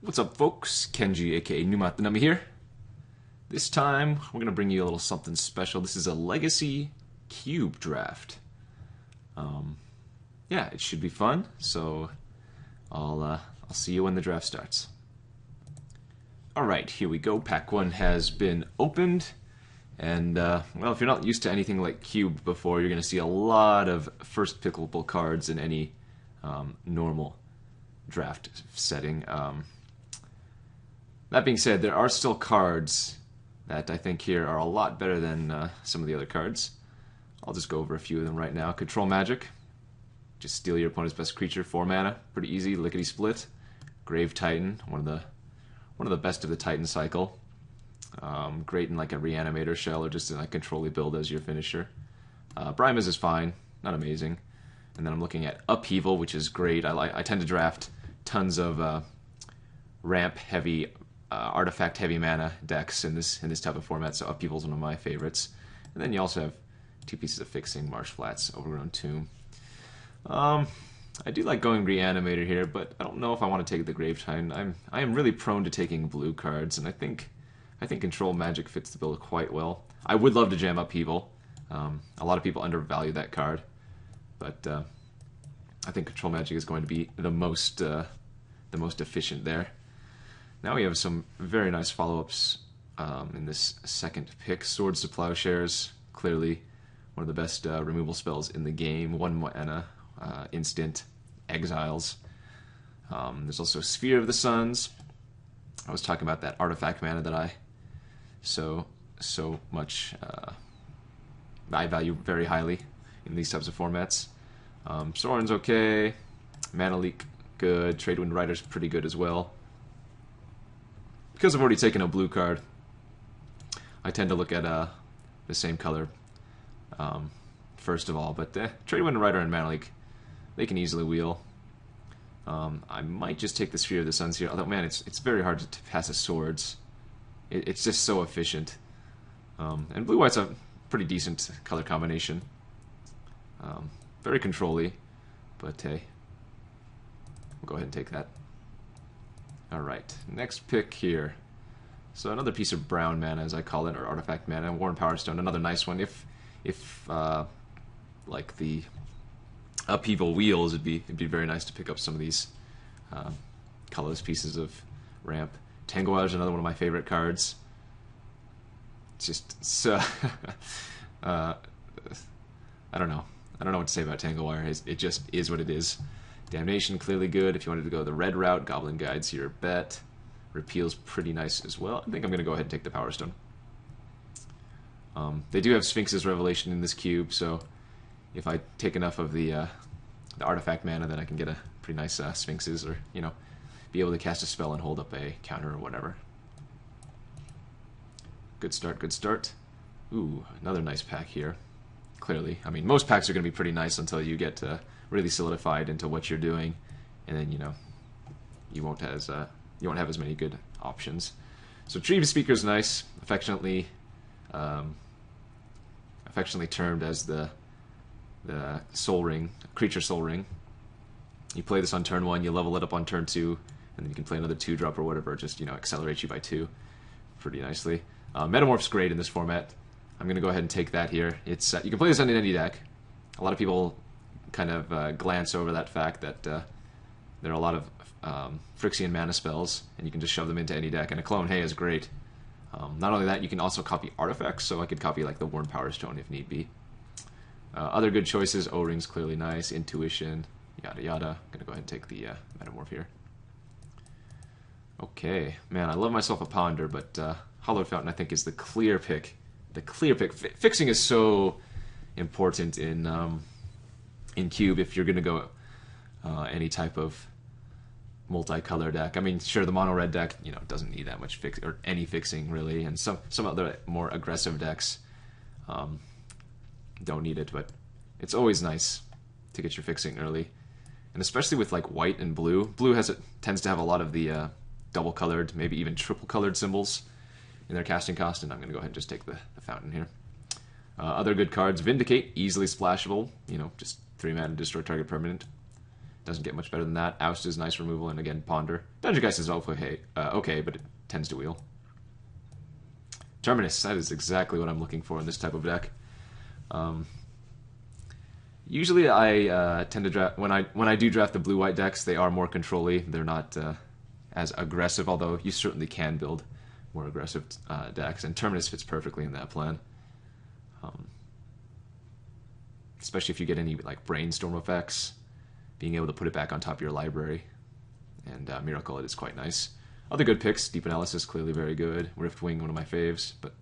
What's up, folks? Kenji, aka Numat the Nummy here. This time, we're going to bring you a little something special. This is a Legacy Cube draft. Yeah, it should be fun, so I'll see you when the draft starts. Alright, here we go. Pack 1 has been opened. And, well, if you're not used to anything like Cube before, you're going to see a lot of first pickable cards in any normal draft setting. That being said, there are still cards that I think here are a lot better than some of the other cards. I'll just go over a few of them right now. Control Magic. Just steal your opponent's best creature, 4 mana. Pretty easy. Lickety Split. Grave Titan, one of the best of the Titan cycle. Great in like a Reanimator shell or just in a control build as your finisher. Brimaz is fine, not amazing. And then I'm looking at Upheaval, which is great. I tend to draft tons of ramp heavy, artifact heavy mana decks in this type of format, so Upheaval is one of my favorites. And then you also have 2 pieces of fixing, Marsh Flats, Overgrown Tomb. I do like going Reanimator here, but I don't know if I want to take the Grave Titan. I am really prone to taking blue cards, and I think Control Magic fits the bill quite well. I would love to jam Upheaval. A lot of people undervalue that card, but I think Control Magic is going to be the most efficient there. Now we have some very nice follow-ups in this second pick. Swords to Plowshares, clearly one of the best removal spells in the game. 1 mana, instant, exiles. There's also Sphere of the Suns. I was talking about that artifact mana that I so much I value very highly in these types of formats. Sorin's okay. Mana Leak, good. Tradewind Rider's pretty good as well. Because I've already taken a blue card, I tend to look at the same color first of all. But Tradewind Rider and Mana Leak, they can easily wheel. I might just take the Sphere of the Suns here, although, man, it's very hard to pass a Swords. It's just so efficient. And Blue-White's a pretty decent color combination. Very control-y, but hey, we'll go ahead and take that. Alright, next pick here. So another piece of brown mana, as I call it, or artifact mana. Worn Powerstone, another nice one. If like the Upheaval wheels, it'd be very nice to pick up some of these colorless pieces of ramp. Tanglewyre is another one of my favorite cards. It's just so I don't know what to say about Tanglewyre. It just is what it is. Damnation, clearly good. If you wanted to go the red route, Goblin Guide's your bet. Repeal's pretty nice as well. I think I'm going to go ahead and take the Power Stone. They do have Sphinx's Revelation in this cube, so if I take enough of the artifact mana, then I can get a pretty nice Sphinx's, or, you know, be able to cast a spell and hold up a counter or whatever. Good start, good start. Ooh, another nice pack here. Clearly. I mean, most packs are going to be pretty nice until you get really solidified into what you're doing, and then, you know, you won't have as many good options. So Tree Speaker's nice, affectionately termed as the Soul Ring, Creature Soul Ring. You play this on turn 1, you level it up on turn 2, and then you can play another 2-drop or whatever, just, you know, accelerate you by 2 pretty nicely. Metamorph's great in this format. I'm going to go ahead and take that here. It's you can play this on any deck. A lot of people kind of glance over that fact that there are a lot of Phyrexian mana spells, and you can just shove them into any deck, and a Clone Hay is great. Not only that, you can also copy artifacts, so I could copy like the Worn Powerstone if need be. Other good choices, O-Ring's clearly nice, Intuition, yada yada. I'm going to go ahead and take the Metamorph here. Okay, man, I love myself a Ponder, but Hallowed Fountain I think is the clear pick. The clear pick. Fixing is so important in Cube if you're going to go any type of multicolor deck. I mean, sure, the mono red deck, you know, doesn't need that much fix or any fixing really, and some other more aggressive decks don't need it, but it's always nice to get your fixing early, and especially with like white and blue. Blue tends to have a lot of the double colored, maybe even triple colored symbols in their casting cost, and I'm going to go ahead and just take the fountain here. Other good cards, Vindicate, easily splashable, you know, just 3 mana, destroy target permanent. Doesn't get much better than that. Oust is nice removal, and again, Ponder. Dungeon Geist is okay, but it tends to wheel. Terminus, that is exactly what I'm looking for in this type of deck. Usually I tend to draft, when I do draft the blue-white decks, they are more control-y. They're not as aggressive, although you certainly can build more aggressive decks, and Terminus fits perfectly in that plan. Especially if you get any like brainstorm effects, being able to put it back on top of your library, and Miracle It is quite nice. Other good picks, Deep Analysis, clearly very good. Riftwing, one of my faves, but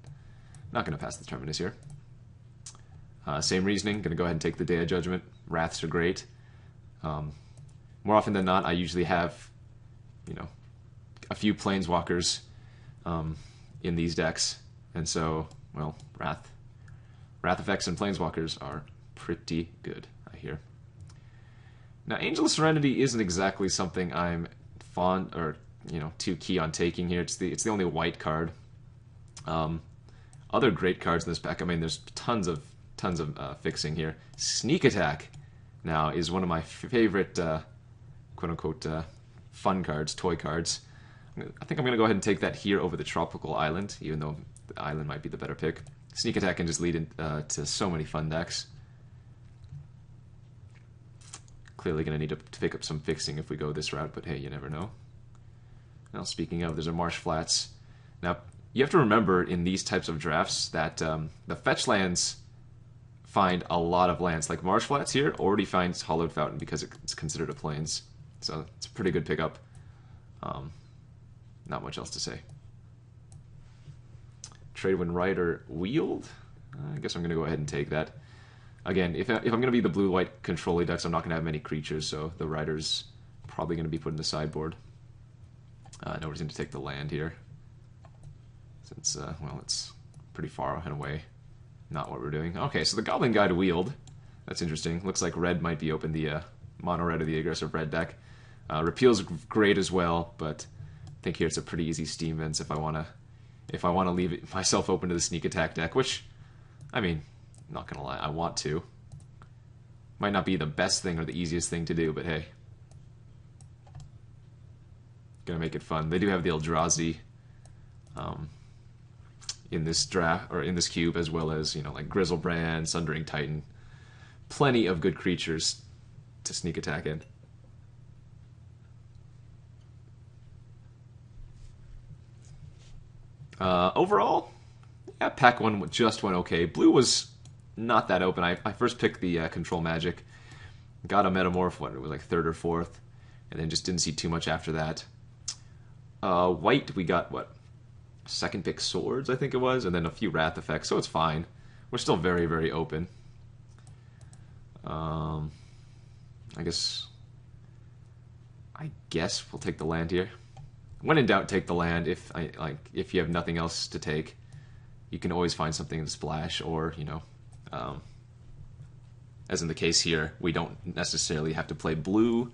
not going to pass the Terminus here. Same reasoning, going to go ahead and take the Day of Judgment. Wraths are great. More often than not, I usually have, a few Planeswalkers in these decks, and so, well, Wrath effects and Planeswalkers are pretty good, I hear. Now, Angel of Serenity isn't exactly something I'm fond or too key on taking here. It's the only white card. Other great cards in this pack. I mean, there's tons of fixing here. Sneak Attack now is one of my favorite quote unquote fun cards, toy cards. I think I'm gonna go ahead and take that here over the Tropical Island, even though the island might be the better pick. Sneak Attack can just lead to so many fun decks. Clearly going to need to pick up some fixing if we go this route, but hey, you never know. Now, speaking of, there's a Marsh Flats. Now, you have to remember in these types of drafts that the fetch lands find a lot of lands. Like Marsh Flats here already finds Hollowed Fountain because it's considered a plains. So it's a pretty good pickup. Not much else to say. Tradewind Rider Wield. I guess I'm going to go ahead and take that. Again, if I'm going to be the blue-white control decks, I'm not going to have many creatures, so the Rider's probably going to be put in the sideboard. No reason to take the land here, since, well, it's pretty far away. Not what we're doing. Okay, so the Goblin Guide Wield. That's interesting. Looks like red might be open, the mono-red of the aggressive red deck. Repeal's great as well, but I think here it's a pretty easy Steam Vents if I want to leave myself open to the Sneak Attack deck, which, I mean, not gonna lie, I want to. Might not be the best thing or the easiest thing to do, but hey. Gonna make it fun. They do have the Eldrazi in this draft, or in this cube, as well as, like Grizzlebrand, Sundering Titan. Plenty of good creatures to Sneak Attack in. Overall, yeah, pack one just went okay. Blue was not that open. I first picked the Control Magic, got a Metamorph, it was like third or fourth, and then just didn't see too much after that. White, we got, second pick Swords, I think it was, and then a few Wrath effects, so it's fine. We're still very, very open. I guess we'll take the land here. When in doubt, take the land. If you have nothing else to take, you can always find something to splash, or as in the case here, we don't necessarily have to play blue.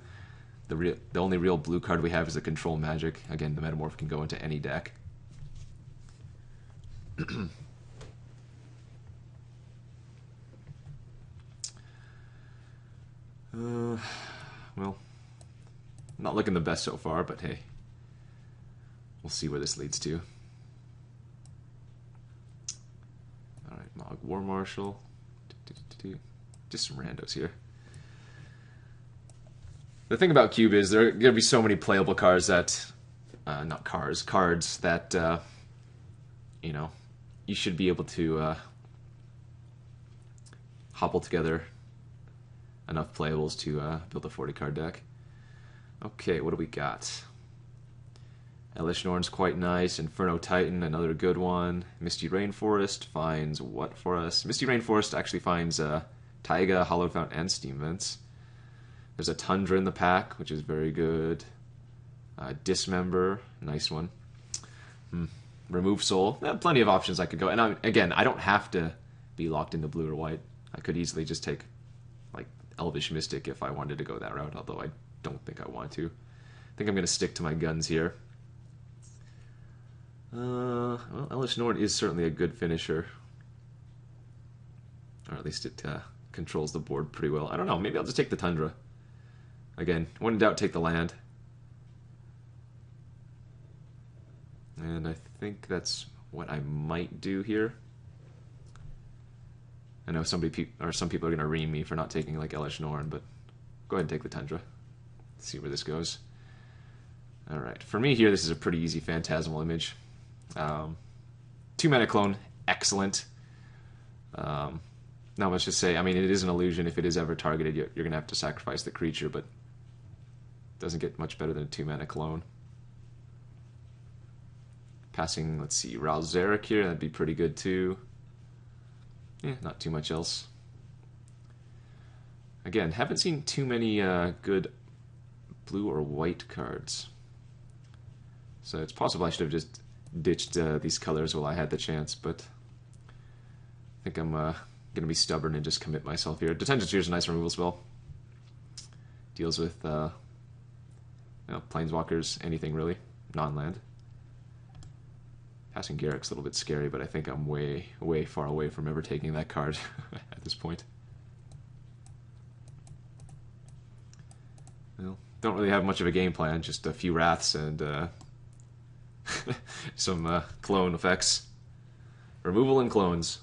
The only real blue card we have is the Control Magic. Again, the Metamorph can go into any deck. Well, not looking the best so far, but hey, we'll see where this leads to. Alright, Mog War Marshal. Just some randos here. The thing about Cube is there are going to be so many playable cards that, cards that, you should be able to hobble together enough playables to build a 40-card deck. Okay, what do we got? Elesh Norn's quite nice. Inferno Titan, another good one. Misty Rainforest finds what for us? Misty Rainforest actually finds Taiga, Hollowed Fountain, and Steam Vents. There's a Tundra in the pack, which is very good. Dismember, nice one. Remove Soul. Plenty of options I could go. And again, I don't have to be locked into blue or white. I could easily just take like Elvish Mystic if I wanted to go that route, although I don't think I want to. I think I'm going to stick to my guns here. Well, Elesh Norn is certainly a good finisher. Or at least it controls the board pretty well. I don't know, maybe I'll just take the Tundra. Again, when in doubt, take the land. And I think that's what I might do here. I know some people are going to ream me for not taking like Elesh Norn, but go ahead and take the Tundra. Let's see where this goes. Alright, for me here, this is a pretty easy Phantasmal Image. 2-mana clone, excellent. Now let's just say, I mean, it is an illusion. If it is ever targeted, you're going to have to sacrifice the creature, but it doesn't get much better than a 2-mana clone. Passing, let's see, Ral Zarek here, that'd be pretty good too. Yeah, not too much else. Again, haven't seen too many good blue or white cards. So it's possible I should have just ditched these colors while I had the chance, but I think I'm going to be stubborn and just commit myself here. Detention Sphere is a nice removal spell. Deals with planeswalkers, anything really, non-land. Passing Garruk's a little bit scary, but I think I'm way, way far away from ever taking that card at this point. Well, don't really have much of a game plan, just a few Wraths and some clone effects. Removal and clones.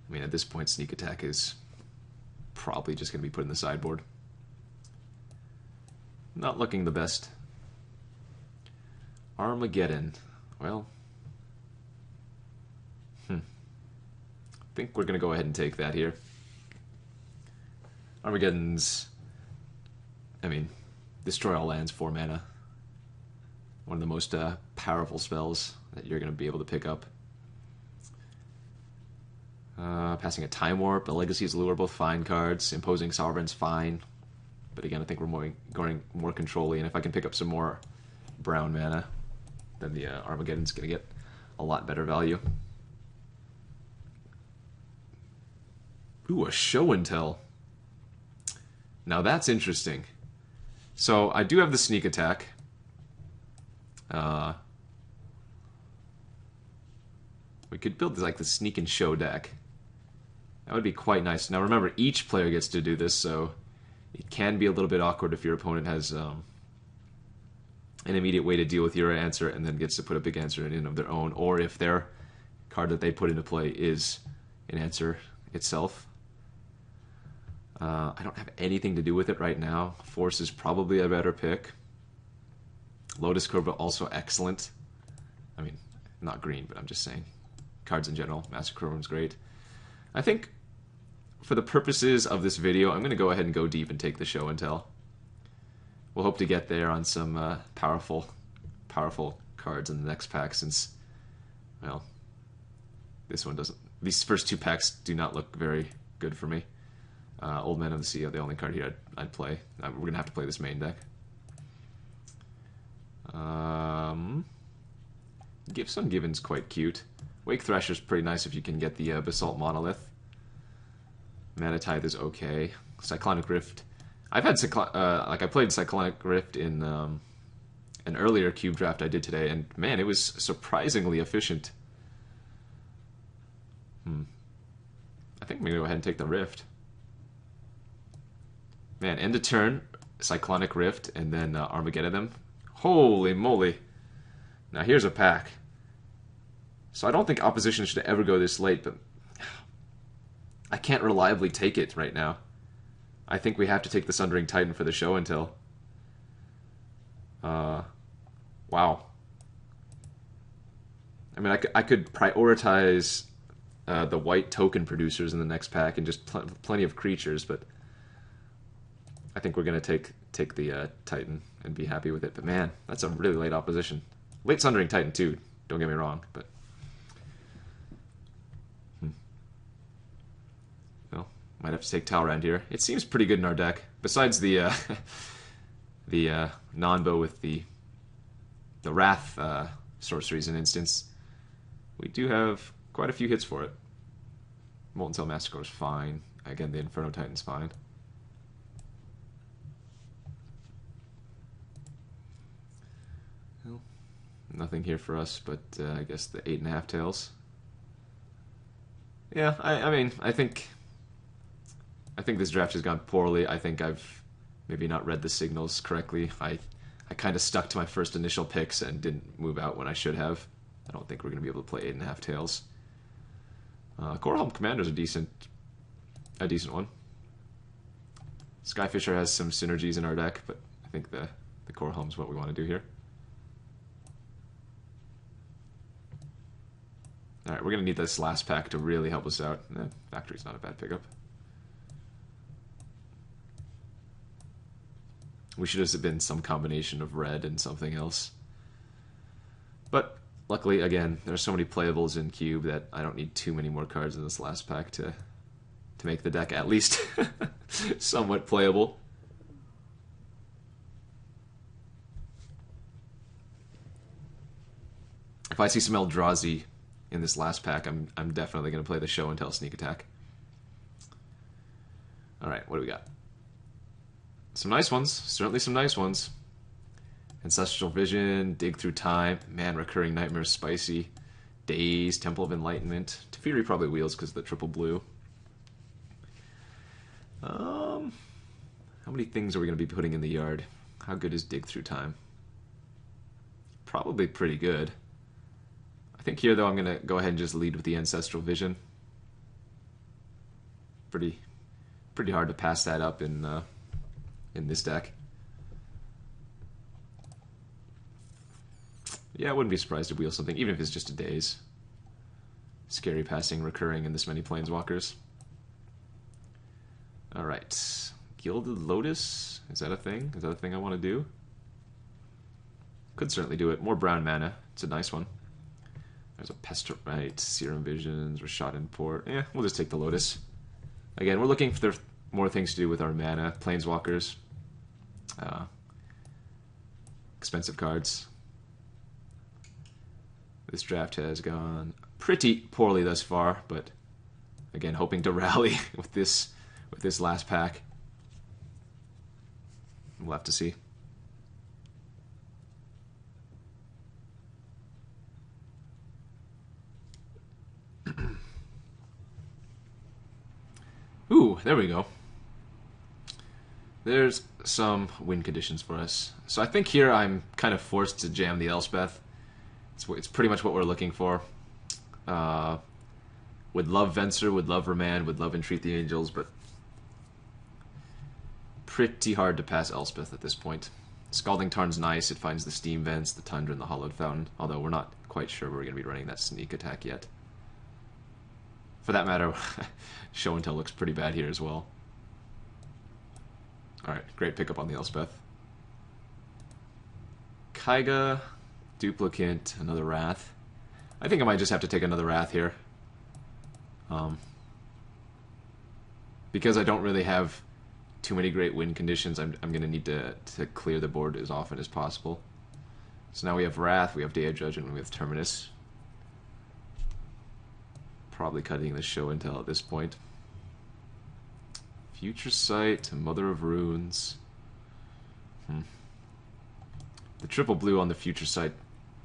I mean, at this point, Sneak Attack is probably just going to be put in the sideboard. Not looking the best. Armageddon. Well, I think we're going to go ahead and take that here. Armageddon's, I mean, destroy all lands, 4 mana. One of the most powerful spells that you're going to be able to pick up. Passing a Time Warp, a Legacy's Lure, both fine cards. Imposing Sovereign's fine. But again, I think we're going more control-y, and if I can pick up some more brown mana, then the Armageddon's going to get a lot better value. Ooh, a Show and Tell. Now that's interesting. So I do have the Sneak Attack. We could build like the Sneak and Show deck. That would be quite nice. Now remember, each player gets to do this, so it can be a little bit awkward if your opponent has an immediate way to deal with your answer and then gets to put a big answer in of their own, or if their card that they put into play is an answer itself. I don't have anything to do with it right now. Force is probably a better pick. Lotus Cobra also excellent. I mean, not green, but I'm just saying. Cards in general. Massacre Room's great. I think for the purposes of this video, I'm going to go ahead and go deep and take the Show and Tell. We'll hope to get there on some powerful cards in the next pack, since, well, this one doesn't. These first 2 packs do not look very good for me. Old Man of the Sea are the only card here I'd play. We're going to have to play this main deck. Gifts Ungiven's quite cute. Wake Thrasher's pretty nice if you can get the Basalt Monolith. Mana Tithe is okay. Cyclonic Rift. I've had I played Cyclonic Rift in an earlier cube draft I did today, and man, it was surprisingly efficient. I think I'm gonna go ahead and take the Rift. Man, end of turn, Cyclonic Rift, and then Armageddon them. Holy moly! Now here's a pack. So I don't think opposition should ever go this late, but I can't reliably take it right now. I think we have to take the Sundering Titan for the Show and Tell. Wow. I mean, I could prioritize the white token producers in the next pack and just plenty of creatures, but I think we're going to take the Titan and be happy with it. But man, that's a really late opposition. Late Sundering Titan too, don't get me wrong, but well, might have to take Talrand here. It seems pretty good in our deck. Besides the non-bow with the Wrath sorceries and instants, we do have quite a few hits for it. Molten Cell Massacre is fine. Again, the Inferno Titan's fine. Nothing here for us, but I guess the 8.5 tails. Yeah, I mean, I think this draft has gone poorly. I think I've maybe not read the signals correctly. I kind of stuck to my first initial picks and didn't move out when I should have. I don't think we're going to be able to play 8.5 tails. Corehelm Commander's a decent one. Skyfisher has some synergies in our deck, but I think the Corehelm's what we want to do here. Alright, we're going to need this last pack to really help us out. Factory's not a bad pickup. We should have been some combination of red and something else. But luckily, again, there's so many playables in Cube that I don't need too many more cards in this last pack to make the deck at least somewhat playable. If I see some Eldrazi in this last pack, I'm definitely going to play the Show and Tell Sneak Attack. Alright, what do we got? Some nice ones. Certainly some nice ones. Ancestral Vision, Dig Through Time, man, Recurring Nightmare, Spicy, Daze, Temple of Enlightenment. Teferi probably wheels because of the triple blue. How many things are we going to be putting in the yard? How good is Dig Through Time? Probably pretty good. I think here, though, I'm going to go ahead and just lead with the Ancestral Vision. Pretty hard to pass that up in this deck. Yeah, I wouldn't be surprised to wheel something, even if it's just a Daze. Scary passing, recurring in this many Planeswalkers. Alright. Gilded Lotus? Is that a thing? Is that a thing I want to do? Could certainly do it. More brown mana. It's a nice one. There's a Pestilite, Serum Visions, Rashad Import. Yeah, we'll just take the Lotus. Again, we're looking for more things to do with our mana. Planeswalkers. Expensive cards. This draft has gone pretty poorly thus far, but again, hoping to rally with this last pack. We'll have to see. Ooh, there we go. There's some win conditions for us. So I think here I'm kind of forced to jam the Elspeth. It's pretty much what we're looking for. Would love Venser, would love Remand, would love Entreat the Angels, but pretty hard to pass Elspeth at this point. Scalding Tarn's nice. It finds the Steam Vents, the Tundra, and the Hollowed Fountain, although we're not quite sure we're going to be running that Sneak Attack yet. For that matter, Show and Tell looks pretty bad here as well. Alright, great pickup on the Elspeth. Kaiga, Duplicate, another Wrath. I think I might just have to take another Wrath here. Because I don't really have too many great win conditions, I'm going to need to clear the board as often as possible. So now we have Wrath, we have Day of Judgment, and we have Terminus. Probably cutting the Show and Tell at this point. Future Sight, Mother of Runes. The triple blue on the Future Sight,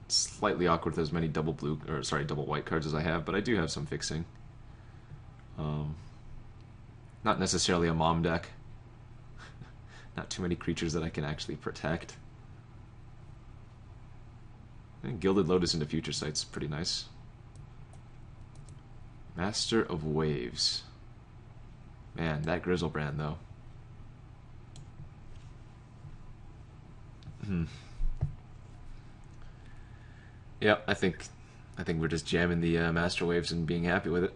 slightly awkward with as many double white cards as I have, but I do have some fixing. Not necessarily a mom deck. Not too many creatures that I can actually protect. And Gilded Lotus into Future Sight's pretty nice. Master of Waves. Man, that Grizzlebrand though. Yeah, I think we're just jamming the Master Waves and being happy with it.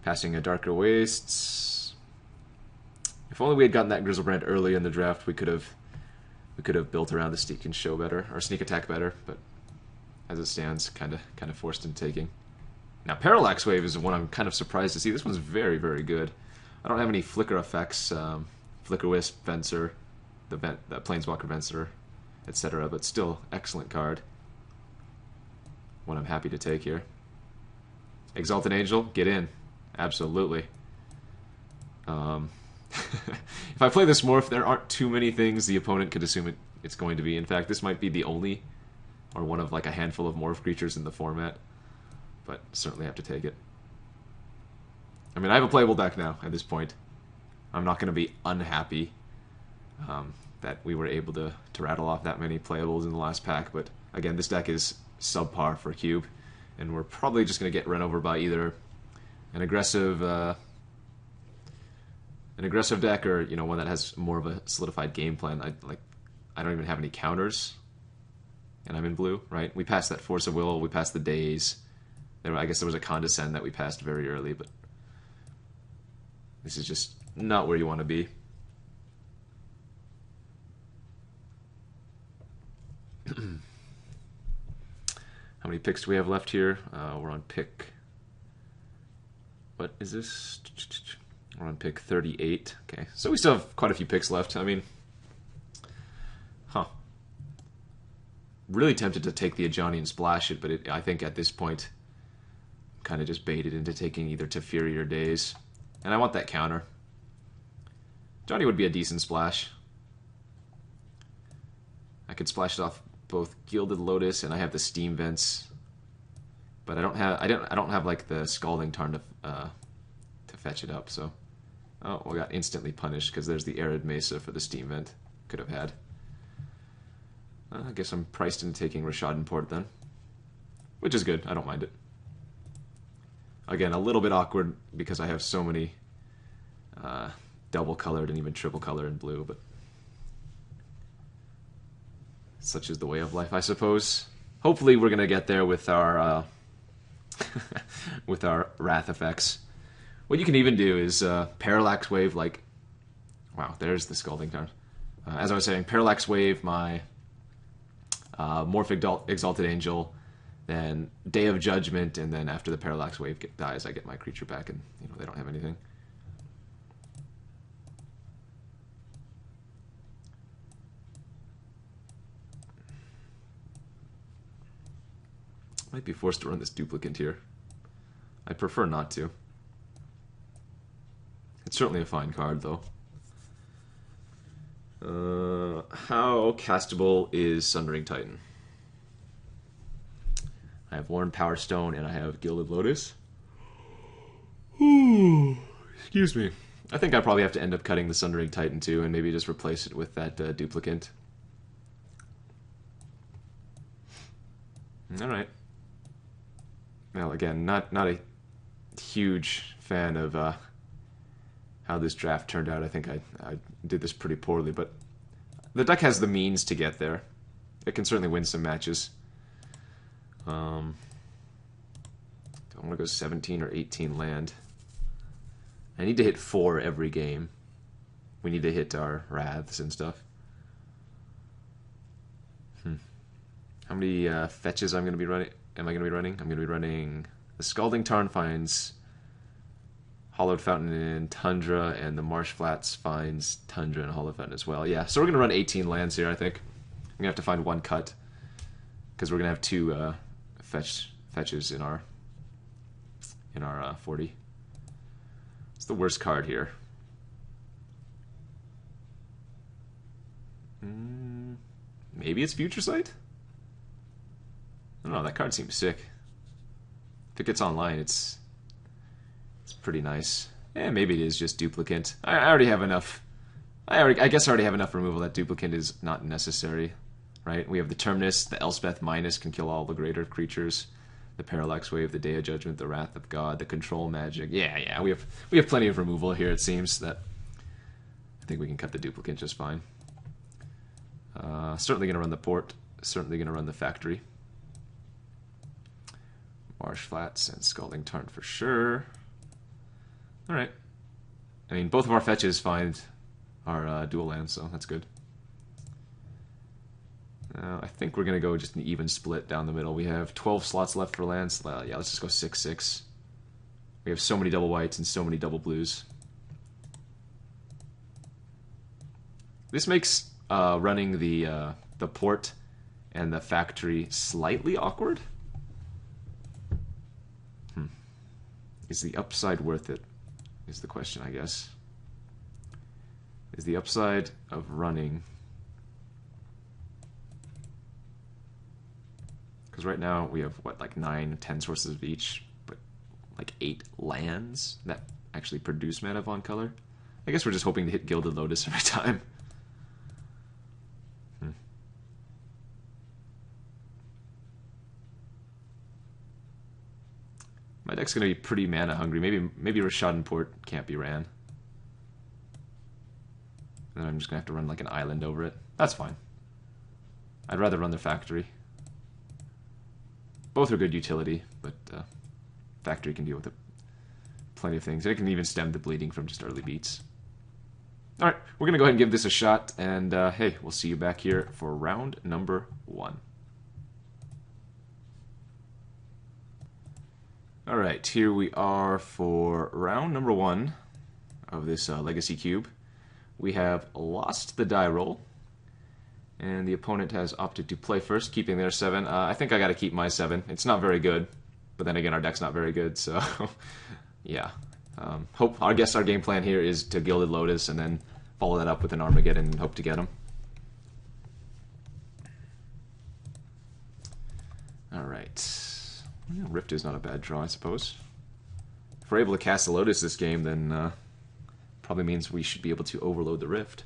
Passing a Darker Wastes. If only we had gotten that Grizzlebrand early in the draft, we could have built around the Sneak and Show better, or Sneak Attack better. But as it stands, kind of forced into taking. Now, Parallax Wave is one I'm kind of surprised to see. This one's very, very good. I don't have any flicker effects, Flicker Wisp, Venser, the Planeswalker Venser, etc., but still excellent card. One I'm happy to take here. Exalted Angel, get in. Absolutely. If I play this more, if there aren't too many things the opponent could assume it's going to be. In fact, this might be the only, or one of like a handful of morph creatures in the format, but certainly have to take it. I mean, I have a playable deck now at this point. I'm not going to be unhappy that we were able to rattle off that many playables in the last pack, but again, this deck is subpar for Cube, and we're probably just going to get run over by either an aggressive deck, or one that has more of a solidified game plan. I don't even have any counters, and I'm in blue, right? We passed that Force of Will, we passed the Daze. I guess there was a Condescend that we passed very early, but this is just not where you want to be. How many picks do we have left here? We're on pick... What is this? We're on pick 38. Okay, so we still have quite a few picks left. I mean... Really tempted to take the Ajani and splash it, but I think at this point, I'm kind of just baited into taking either Teferi or Daze. And I want that counter. Ajani would be a decent splash. I could splash it off both Gilded Lotus, and I have the Steam Vents, but I don't have like the Scalding Tarn to fetch it up. So, we got instantly punished because there's the Arid Mesa for the Steam Vent. Could have had. I guess I'm priced into taking Rishadan Port then, which is good. I don't mind it. Again, a little bit awkward because I have so many double colored and even triple color in blue, but such is the way of life, I suppose. Hopefully we're gonna get there with our with our Wrath effects. What you can even do is Parallax Wave, like... Wow, there's the Scalding Tarn. As I was saying, Parallax Wave my Morphic Exalted Angel, then Day of Judgment, and then after the Parallax Wave dies, I get my creature back, and they don't have anything. Might be forced to run this Duplicant here. I prefer not to. It's certainly a fine card, though. How castable is Sundering Titan? I have Worn Power Stone and I have Gilded Lotus. Excuse me. I think I probably have to end up cutting the Sundering Titan too, and maybe just replace it with that Duplicant. All right. Well, again, not a huge fan of how this draft turned out. I think I did this pretty poorly, but the deck has the means to get there. It can certainly win some matches. Do I want to go 17 or 18 land? I need to hit 4 every game. We need to hit our Wraths and stuff. How many fetches am I going to be running? I'm going to be running the Scalding Tarn finds Hollowed Fountain and Tundra, and the Marsh Flats finds Tundra and Hollowed Fountain as well. Yeah, so we're going to run 18 lands here, I think. I'm going to have to find one cut, because we're going to have 2 fetches in our 40. It's the worst card here. Maybe it's Future Sight? I don't know, that card seems sick. If it gets online, it's pretty nice. Maybe it is just Duplicant. I already have enough. I guess I already have enough removal that Duplicant is not necessary, right? We have the Terminus, the Elspeth Minus can kill all the greater creatures, the Parallax Wave, the Day of Judgment, the Wrath of God, the Control Magic. Yeah, we have plenty of removal here. It seems that I think we can cut the Duplicant just fine. Certainly going to run the Port. Certainly going to run the Factory. Marsh Flats and Scalding Tarn for sure. Alright. I mean, both of our fetches find our dual lands, so that's good. I think we're going to go just an even split down the middle. We have 12 slots left for lands. Yeah, let's just go 6-6. We have so many double whites and so many double blues. This makes running the Port and the Factory slightly awkward. Is the upside worth it? Is the question, I guess. Is the upside of running Because right now we have, what, like 9, 10 sources of each, but like 8 lands that actually produce mana Von color. I guess we're just hoping to hit Gilded Lotus every time. My deck's going to be pretty mana hungry. Maybe Rishadan Port can't be ran. And then I'm just going to have to run like an island over it. That's fine. I'd rather run the factory. Both are good utility, but factory can deal with it. Plenty of things. It can even stem the bleeding from just early beats. Alright, we're going to go ahead and give this a shot, and hey, we'll see you back here for round number 1. Alright, here we are for round number 1 of this Legacy Cube. We have lost the die roll, and the opponent has opted to play first, keeping their 7. I think I got to keep my 7. It's not very good, but then again, our deck's not very good, so yeah. I guess our game plan here is to Gilded Lotus and then follow that up with an Armageddon and hope to get him. Alright. Rift is not a bad draw, I suppose. If we're able to cast the Lotus this game, then probably means we should be able to overload the Rift.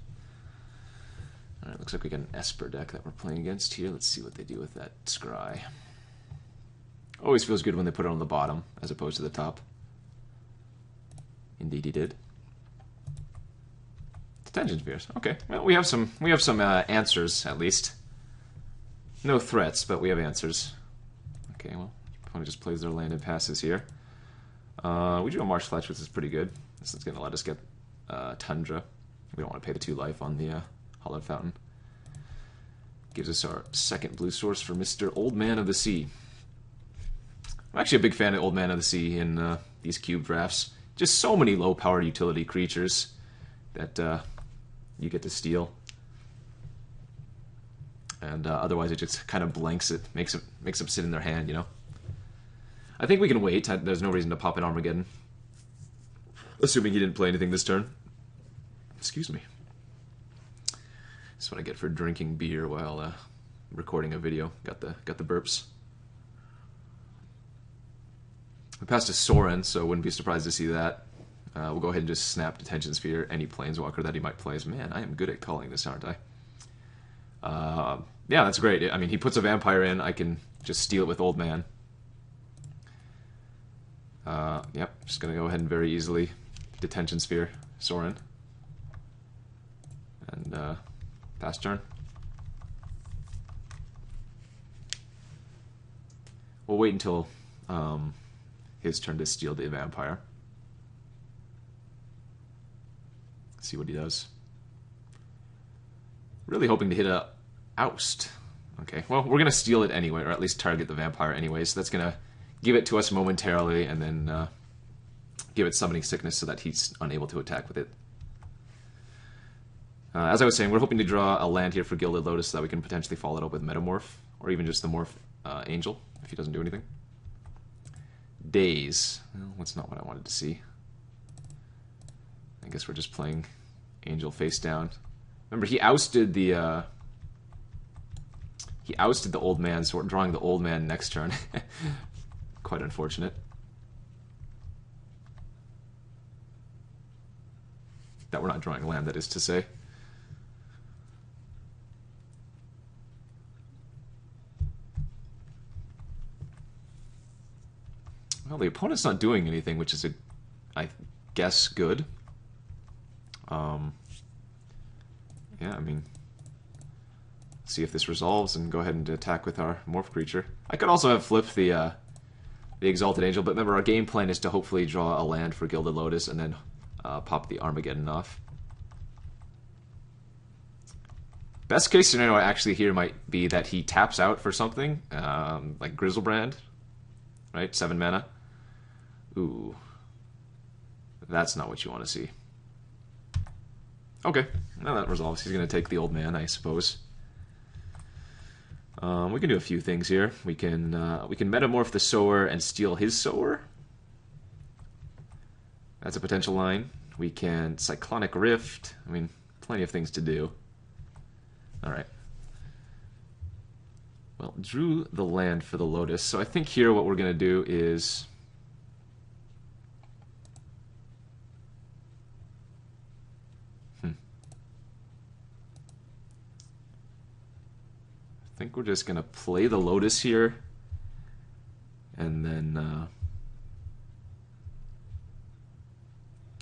Alright, looks like we got an Esper deck that we're playing against here. Let's see what they do with that Scry. Always feels good when they put it on the bottom, as opposed to the top. Indeed he did. Detention Spheres. Okay, well, we have some answers, at least. No threats, but we have answers. Okay, well, opponent just plays their land and passes here. We drew a Marsh Fletch, which is pretty good. This is going to let us get Tundra. We don't want to pay the 2 life on the Hollowed Fountain. Gives us our second blue source for Mr. Old Man of the Sea. I'm actually a big fan of Old Man of the Sea in these cube drafts. Just so many low-powered utility creatures that you get to steal. And otherwise it just kind of blanks it, makes them sit in their hand, you know? I think we can wait. There's no reason to pop an Armageddon. Assuming he didn't play anything this turn. Excuse me. That's what I get for drinking beer while recording a video. Got the burps. We passed a Sorin, so wouldn't be surprised to see that. We'll go ahead and just snap Detention Sphere, any Planeswalker that he might play. Man, I am good at calling this, aren't I? Yeah, that's great. I mean, he puts a Vampire in, I can just steal it with Old Man. Yep, just gonna go ahead and very easily Detention Sphere Sorin. And, pass turn. We'll wait until his turn to steal the Vampire. See what he does. Really hoping to hit a Oust. Okay, well, we're going to steal it anyway, or at least target the Vampire anyway, so that's going to give it to us momentarily, and then give it Summoning Sickness so that he's unable to attack with it. As I was saying, we're hoping to draw a land here for Gilded Lotus so that we can potentially follow it up with Metamorph, or even just the Morph Angel, if he doesn't do anything. Daze. Well, that's not what I wanted to see. I guess we're just playing Angel face down. Remember, he ousted the Old Man, so we're drawing the Old Man next turn. Quite unfortunate. That we're not drawing land, that is to say. Well, the opponent's not doing anything, which is, I guess, good. Yeah, I mean, see if this resolves and go ahead and attack with our Morph creature. I could also have flipped the Exalted Angel, but remember, our game plan is to hopefully draw a land for Gilded Lotus and then pop the Armageddon off. Best case scenario actually here might be that he taps out for something, like Griselbrand, right? 7 mana. Ooh. That's not what you want to see. Okay, now that resolves. He's going to take the Old Man, I suppose. We can do a few things here. We can Metamorph the Sower and steal his Sower. That's a potential line. We can Cyclonic Rift. I mean, plenty of things to do. Alright. Well, drew the land for the Lotus. So I think here what we're going to do is... I think we're just going to play the Lotus here. And then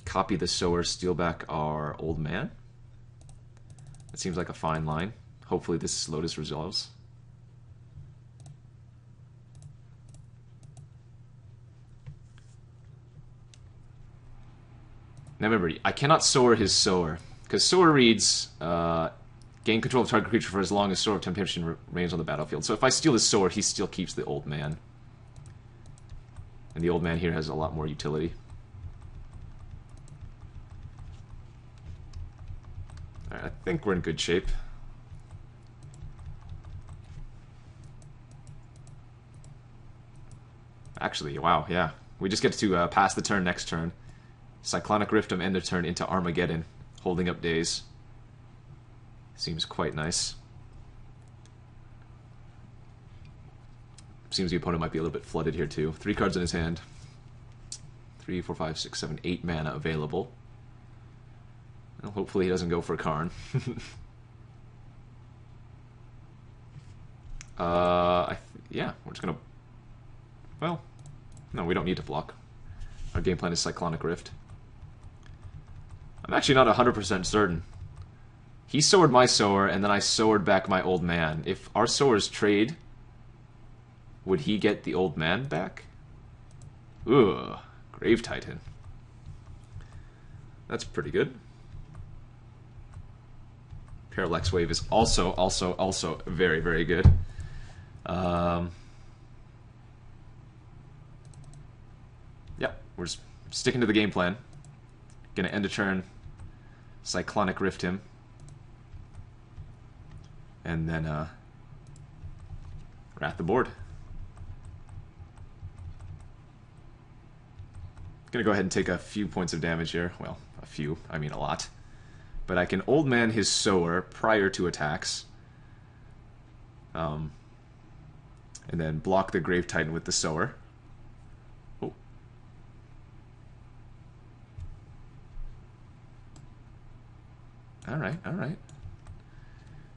copy the Sower, steal back our Old Man. That seems like a fine line. Hopefully this Lotus resolves. Now remember, I cannot Sower his Sower, because Sower reads, gain control of target creature for as long as Sower of Temptation remains on the battlefield. So if I steal his Sower, he still keeps the Old Man. And the Old Man here has a lot more utility. Alright, I think we're in good shape. Actually, wow, yeah. We just get to pass the turn next turn. Cyclonic Rift him end of turn into Armageddon, holding up days. Seems quite nice. Seems the opponent might be a little bit flooded here too. 3 cards in his hand. 3, 4, 5, 6, 7, 8 mana available. Well, hopefully he doesn't go for Karn. Yeah, we're just gonna... Well, no, we don't need to block. Our game plan is Cyclonic Rift. I'm actually not 100% certain. He Sowered my Sower, and then I Sowered back my Old Man. If our Sowers trade, would he get the Old Man back? Ooh, Grave Titan. That's pretty good. Parallax Wave is also very, very good. Yep, we're just sticking to the game plan. Gonna end a turn, Cyclonic Rift him, and then Wrath the board. Gonna go ahead and take a few points of damage here. Well, a few, I mean a lot. But I can Old Man his Sower prior to attacks. And then block the Grave Titan with the Sower. Oh. Alright, alright.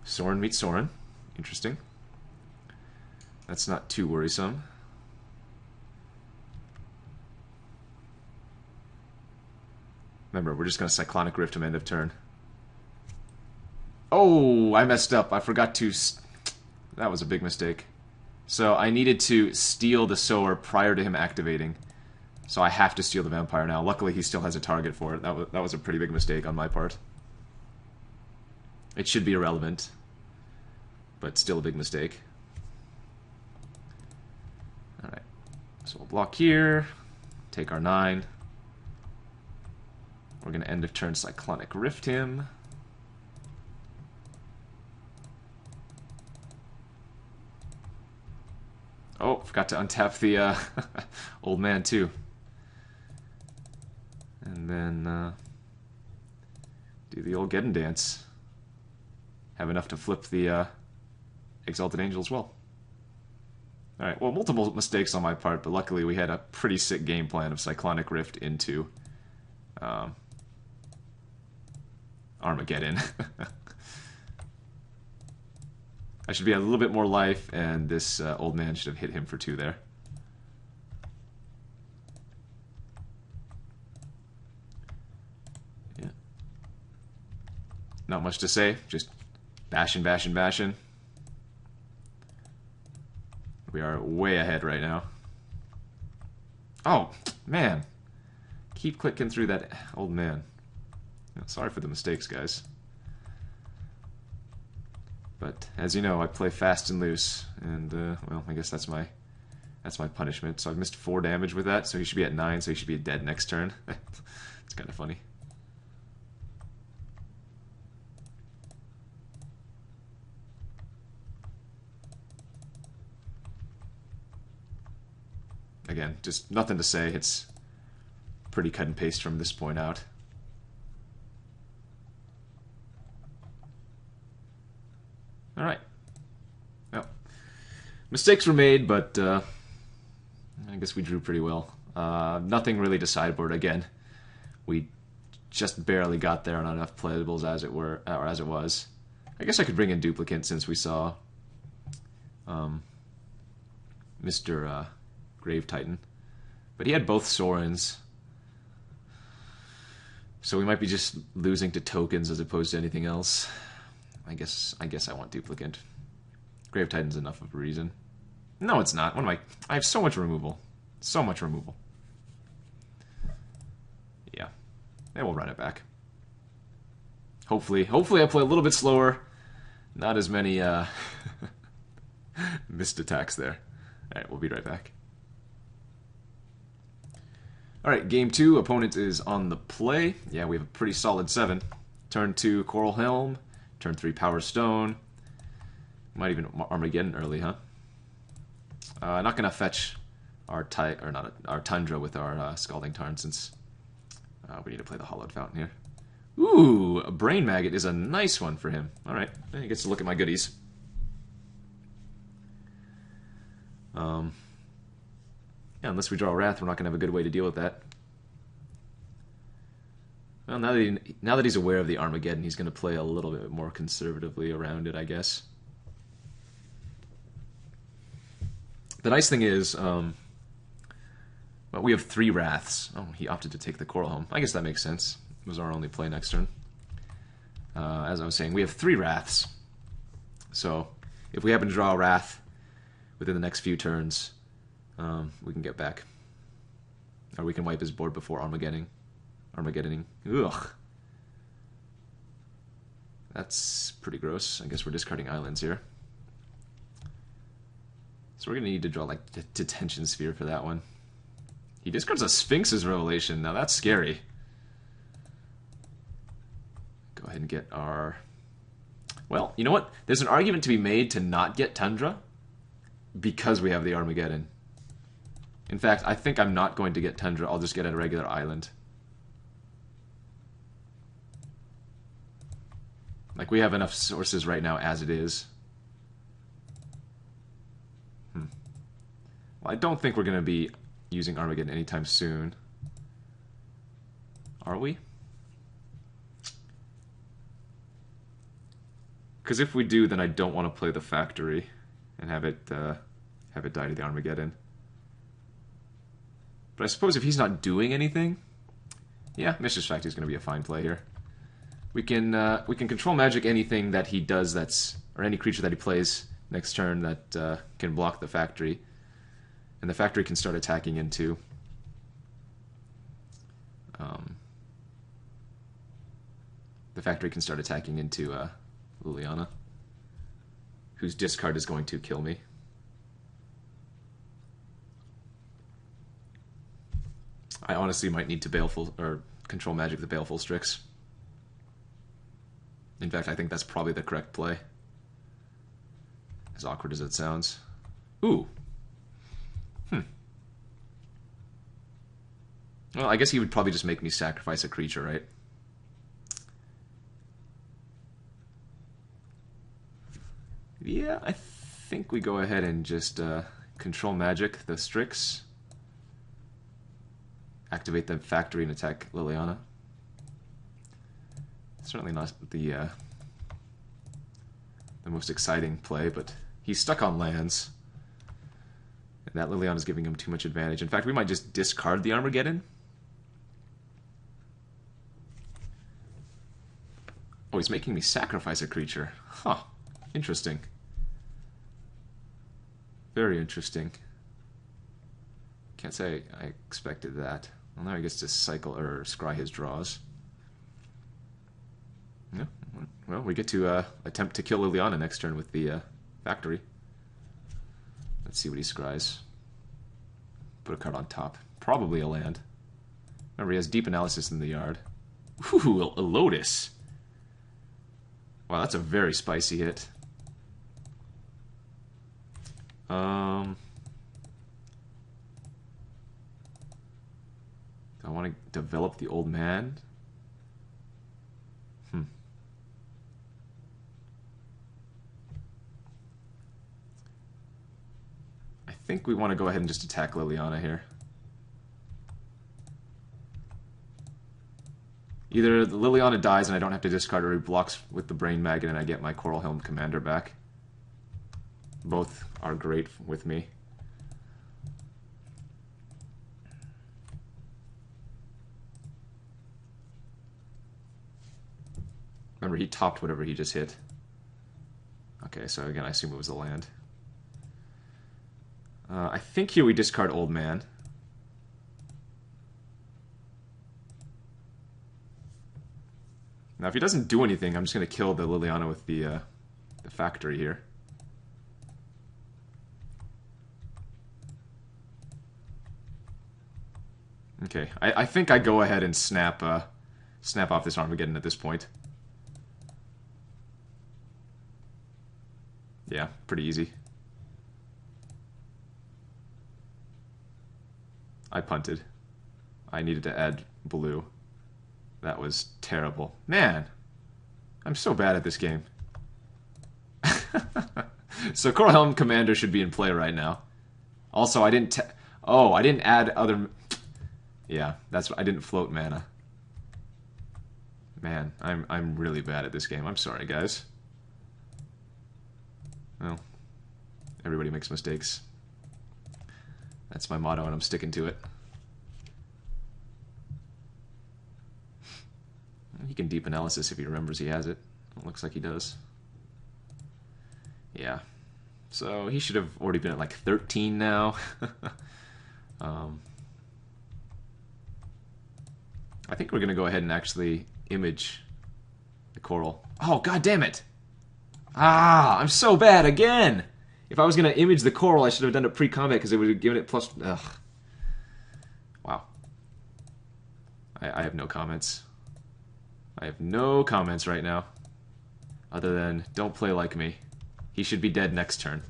Sorin meets Sorin. Interesting. That's not too worrisome. Remember, we're just going to Cyclonic Rift him end of turn. Oh, I messed up. I forgot to... That was a big mistake. So I needed to steal the Sower prior to him activating. So I have to steal the Vampire now. Luckily, he still has a target for it. That was a pretty big mistake on my part. It should be irrelevant, but still a big mistake. Alright, so we'll block here, take our 9. We're going to end of turn Cyclonic Rift him. Oh, forgot to untap the Old Man too. And then do the old Geddon dance. Have enough to flip the Exalted Angel as well. Alright, well, multiple mistakes on my part, but luckily we had a pretty sick game plan of Cyclonic Rift into Armageddon. I should be at a little bit more life, and this Old Man should have hit him for 2 there. Yeah. Not much to say, just bashing, bashing, bashing. We are way ahead right now. Oh, man. Keep clicking through that Old Man. Sorry for the mistakes, guys. But, as you know, I play fast and loose. And, well, I guess that's my punishment. So I've missed 4 damage with that, so he should be at 9, so he should be dead next turn. It's kind of funny. Again, just nothing to say. It's pretty cut and paste from this point out. Alright. Well, Mistakes were made, but I guess we drew pretty well. Nothing really to sideboard again. We just barely got there on enough playables as it were, or as it was. I guess I could bring in Duplicant since we saw Mr. Grave Titan. But he had both Sorens. So we might be just losing to tokens as opposed to anything else. I guess I want Duplicant. Grave Titan's enough of a reason. No, it's not. What am I? I have so much removal. So much removal. Yeah. And we'll run it back. Hopefully I play a little bit slower. Not as many missed attacks there. Alright, we'll be right back. Alright, game 2. Opponent is on the play. Yeah, we have a pretty solid 7. Turn 2, Coral Helm. Turn 3, Power Stone. Might even Armageddon early, huh? Not gonna fetch our Tundra with our Scalding Tarn since we need to play the Hollowed Fountain here. Ooh, a Brain Maggot is a nice one for him. Alright, he gets to look at my goodies. Yeah, unless we draw a Wrath, we're not going to have a good way to deal with that. Well, now that he's aware of the Armageddon, he's going to play a little bit more conservatively around it, I guess. The nice thing is, well, we have 3 Wraths. Oh, he opted to take the Coral Helm. I guess that makes sense. It was our only play next turn. As I was saying, we have 3 Wraths. So, if we happen to draw a Wrath within the next few turns, we can get back. Or we can wipe his board before Armageddoning. Ugh. That's pretty gross. I guess we're discarding islands here. So we're going to need to draw like Detention Sphere for that one. He discards a Sphinx's Revelation. Now that's scary. Go ahead and get our... Well, you know what? There's an argument to be made to not get Tundra because we have the Armageddon. In fact, I think I'm not going to get Tundra. I'll just get a regular island. Like, we have enough sources right now as it is. Well, I don't think we're going to be using Armageddon anytime soon. Are we? Because if we do, then I don't want to play the Factory and have it die to the Armageddon. But I suppose if he's not doing anything, yeah, Mistress Factory is going to be a fine play here. We can control magic anything that he does or any creature that he plays next turn that can block the Factory, and the Factory can start attacking into Liliana, whose discard is going to kill me. I honestly might need to control magic the Baleful Strix. In fact, I think that's probably the correct play. As awkward as it sounds. Ooh. Well, I guess he would probably just make me sacrifice a creature, right? Yeah, I think we go ahead and just control magic the Strix. Activate the Factory and attack Liliana. Certainly not the most exciting play, but he's stuck on lands. And that Liliana is giving him too much advantage. In fact, we might just discard the Armageddon. Oh, he's making me sacrifice a creature. Huh. Interesting. Very interesting. Can't say I expected that. Well, now he gets to cycle or scry his draws. Yeah. Well, we get to attempt to kill Liliana next turn with the Factory. Let's see what he scries. Put a card on top. Probably a land. Remember, he has Deep Analysis in the yard. Ooh, a Lotus. Wow, that's a very spicy hit. Do I want to develop the Old Man? think we want to go ahead and just attack Liliana here. Either Liliana dies and I don't have to discard, or he blocks with the Brain Magnet and I get my Coral Helm Commander back. Both are great with me. Remember, he topped whatever he just hit. Okay, so again, I assume it was a land. I think here we discard Old Man. Now, if he doesn't do anything, I'm just going to kill the Liliana with the factory here. Okay, I think I go ahead and snap off this Armageddon at this point. Yeah, pretty easy. I punted. I needed to add blue. That was terrible. Man, I'm so bad at this game. So Coral Helm Commander should be in play right now. Also, I didn't I didn't add other... Yeah, that's I didn't float mana. Man, I'm really bad at this game. I'm sorry, guys. Well, everybody makes mistakes. That's my motto, and I'm sticking to it. He can deep analysis if he remembers he has it. It looks like he does. Yeah. So he should have already been at like 13 now. I think we're going to go ahead and actually image the coral. Oh, god damn it! Ah, I'm so bad again! If I was going to image the coral, I should have done it pre-combat because it would have given it plus... Ugh. Wow. I have no comments. I have no comments right now. Other than, don't play like me. He should be dead next turn.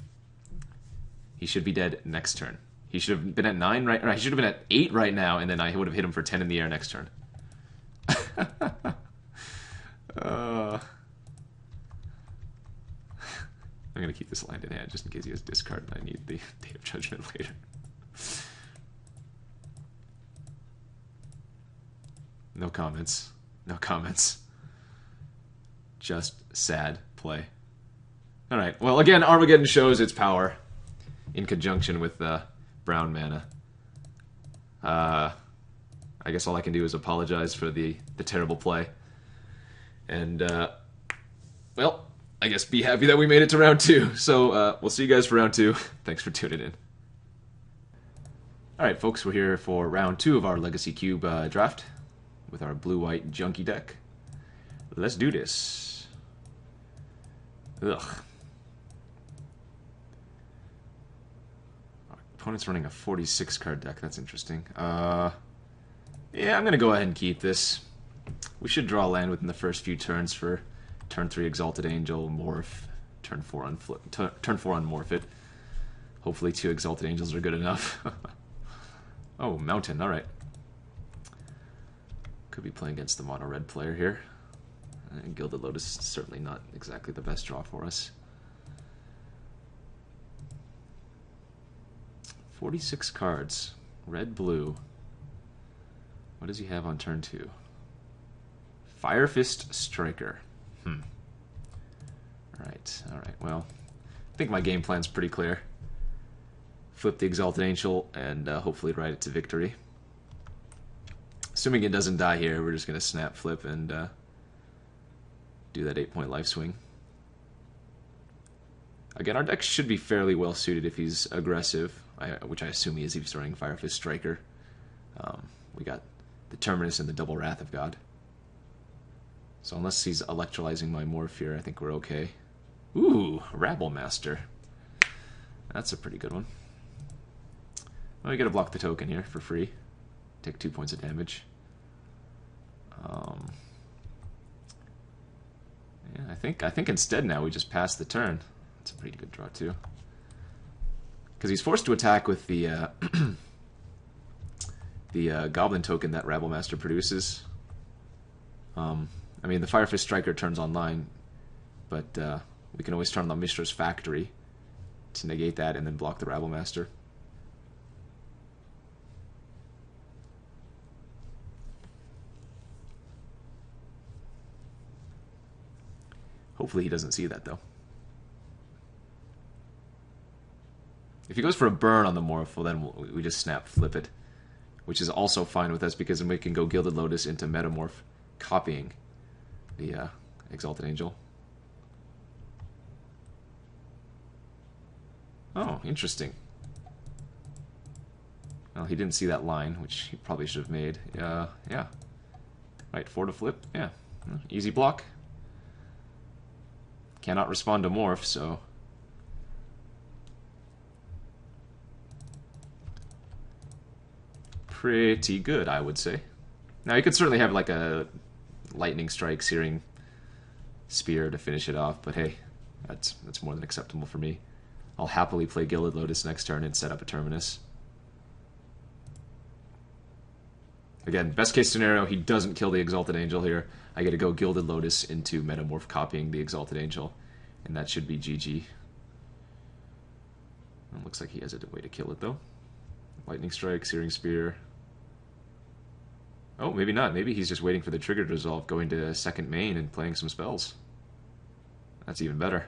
He should be dead next turn. He should have been at 9 right... Or he should have been at 8 right now, and then I would have hit him for 10 in the air next turn. I'm going to keep this land in hand just in case he has discard and I need the Day of Judgment later. No comments. No comments. Just sad play. Alright, well again, Armageddon shows its power in conjunction with brown mana. I guess all I can do is apologize for the terrible play. And, well, I guess be happy that we made it to round 2. So, we'll see you guys for round 2. Thanks for tuning in. Alright, folks, we're here for round 2 of our Legacy Cube draft with our blue-white junkie deck. Let's do this. Ugh. Our opponent's running a 46-card deck. That's interesting. Yeah, I'm going to go ahead and keep this. We should draw land within the first few turns for turn 3 Exalted Angel, Morph, turn 4 Unmorph it. Hopefully 2 Exalted Angels are good enough. Oh, Mountain, alright. Could be playing against the mono-red player here. And Gilded Lotus is certainly not exactly the best draw for us. 46 cards. Red, blue. What does he have on turn 2? Fire Fist Striker. Alright, well, I think my game plan's pretty clear. Flip the Exalted Angel and hopefully ride it to victory. Assuming it doesn't die here, we're just going to snap flip and do that 8-point life swing. Again, our deck should be fairly well suited if he's aggressive, which I assume he is if he's throwing Fire Fist Striker. We got the Terminus and the Double Wrath of God. So unless he's electrolyzing my Morph here, I think we're okay. Ooh, Rabble Master. That's a pretty good one. Well, we gotta block the token here for free. Take 2 points of damage. Yeah, I think instead now we just pass the turn. That's a pretty good draw too. Because he's forced to attack with the Goblin token that Rabble Master produces. I mean, the Fire Fist Striker turns online, but we can always turn on the Mishra's Factory to negate that and then block the Rabble Master. Hopefully he doesn't see that, though. If he goes for a burn on the Morph, well, then we just snap flip it, which is also fine with us because then we can go Gilded Lotus into Metamorph, copying the Exalted Angel. Oh, interesting. Well, he didn't see that line, which he probably should have made. Yeah. Right, 4 to flip. Yeah. Easy block. Cannot respond to Morph, so... pretty good, I would say. Now, you could certainly have like a Lightning Strike, Searing Spear to finish it off, but hey, that's more than acceptable for me. I'll happily play Gilded Lotus next turn and set up a Terminus. Again, best case scenario, he doesn't kill the Exalted Angel here. I get to go Gilded Lotus into Metamorph, copying the Exalted Angel, and that should be GG. It looks like he has a way to kill it, though. Lightning Strike, Searing Spear. Oh, maybe not. Maybe he's just waiting for the trigger to resolve, going to second main and playing some spells. That's even better.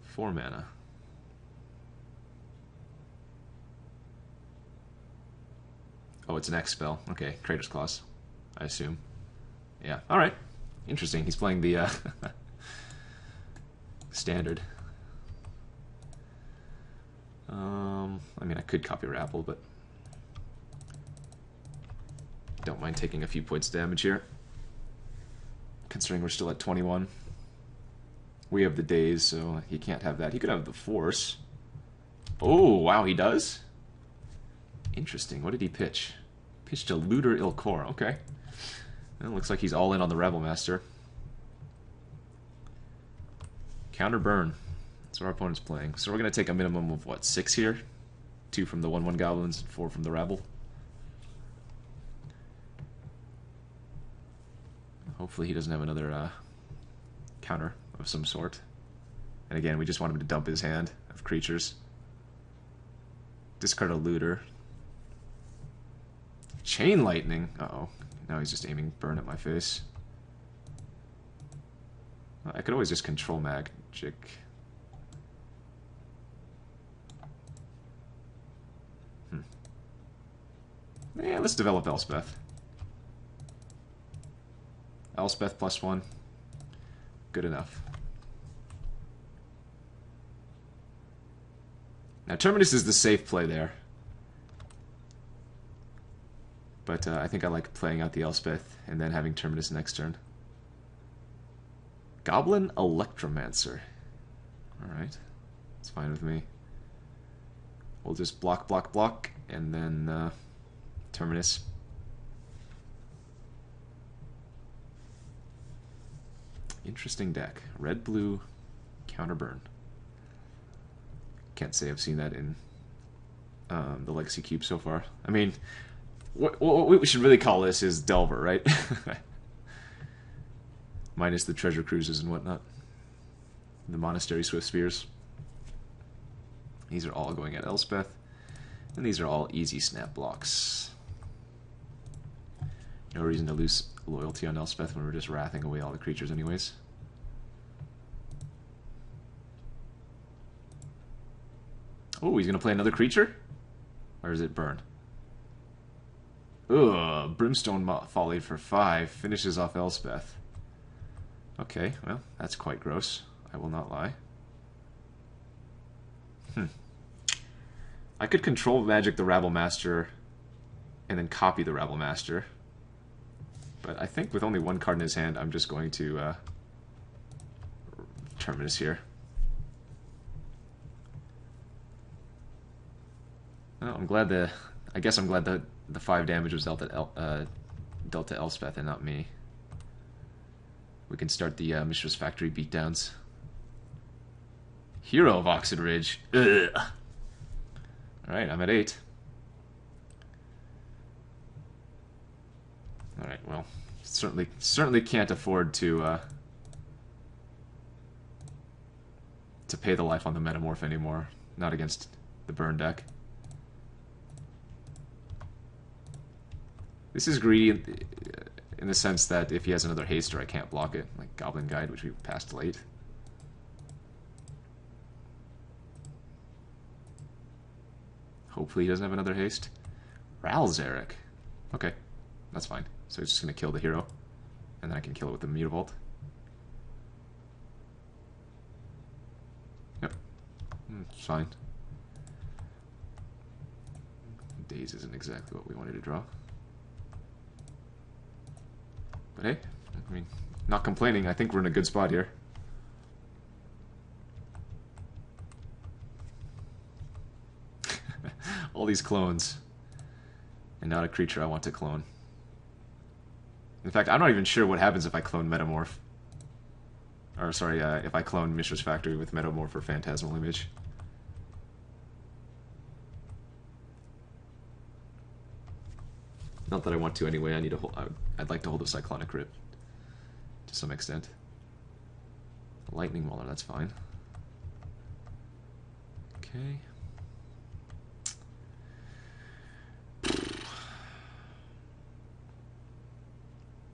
4 mana. Oh, it's an X spell. Okay, Crater's Claws, I assume. Yeah, alright. Interesting. He's playing the standard. I mean, I could copy Rapple, but don't mind taking a few points damage here, considering we're still at 21. We have the Daze, so he can't have that. He could have the Force. Oh, wow, he does? Interesting. What did he pitch? Pitched a Looter Ilkor. Okay. Well, it looks like he's all in on the Rebel Master. Counter burn. That's what our opponent's playing. So we're going to take a minimum of, what, 6 here? 2 from the 1/1 Goblins and 4 from the Rabble. Hopefully he doesn't have another counter of some sort. And again, we just want him to dump his hand of creatures. Discard a Looter. Chain Lightning. Uh-oh. Now he's just aiming burn at my face. I could always just control magic. Yeah, let's develop Elspeth. Elspeth +1. Good enough. Now, Terminus is the safe play there. But I think I like playing out the Elspeth and then having Terminus next turn. Goblin Electromancer. Alright. It's fine with me. We'll just block, block, block, and then Terminus. Interesting deck. Red-blue counter burn. Can't say I've seen that in the Legacy Cube so far. I mean, what we should really call this is Delver, right? Minus the treasure cruises and whatnot. The Monastery Swift Spears. These are all going at Elspeth. And these are all easy snap blocks. No reason to lose loyalty on Elspeth when we're just wrathing away all the creatures anyways. Oh, he's going to play another creature? Or is it burn? Ugh, Brimstone Folly for 5 finishes off Elspeth. Okay, well, that's quite gross. I will not lie. I could control magic the Rabble Master and then copy the Rabble Master. But I think with only one card in his hand, I'm just going to Terminus here. Well, I'm glad I guess I'm glad that the 5 damage was dealt to Elspeth and not me. We can start the Mishra's Factory beatdowns. Hero of Oxid Ridge. Ugh. Alright, I'm at 8. Alright, well, certainly can't afford to pay the life on the Metamorph anymore. Not against the burn deck. This is greedy in the sense that if he has another haster, I can't block it, like Goblin Guide, which we passed late. Hopefully he doesn't have another haste. Ral Zarek. Okay, that's fine. So he's just going to kill the hero, and then I can kill it with the Mutavault. Yep, it's fine. Daze isn't exactly what we wanted to draw. But hey, I mean, not complaining. I think we're in a good spot here. All these clones. And not a creature I want to clone. In fact, I'm not even sure what happens if I clone Metamorph. Or, sorry, if I clone Mishra's Factory with Metamorph or Phantasmal Image. Not that I want to anyway. I need to hold. I'd like to hold a Cyclonic Rip to some extent. Lightning Mauler, that's fine. Okay.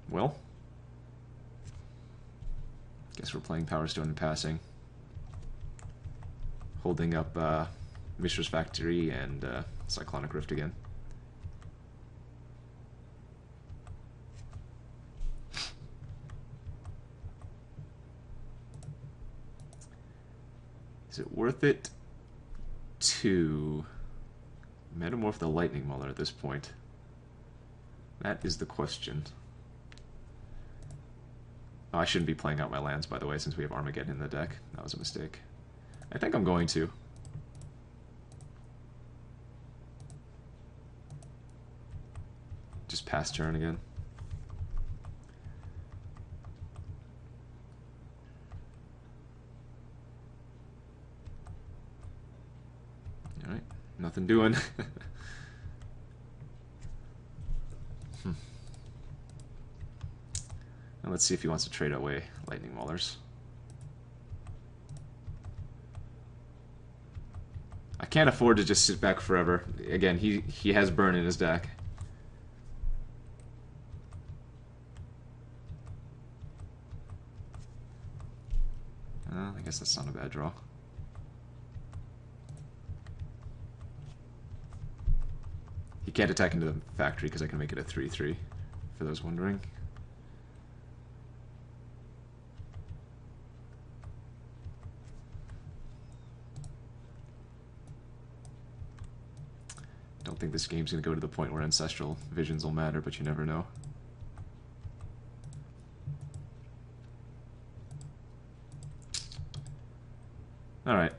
Well, guess we're playing Power Stone and passing. Holding up Mishra's Factory and Cyclonic Rift again. Is it worth it to Metamorph the Lightning Mauler at this point? That is the question. Oh, I shouldn't be playing out my lands, by the way, since we have Armageddon in the deck. That was a mistake. I think I'm going to. Just pass turn again. Alright, nothing doing. Now let's see if he wants to trade away Lightning Maulers. I can't afford to just sit back forever. Again, he has burn in his deck. I guess that's not a bad draw. He can't attack into the factory because I can make it a 3/3, for those wondering. Don't think this game's going to go to the point where Ancestral Visions will matter, but you never know. Alright,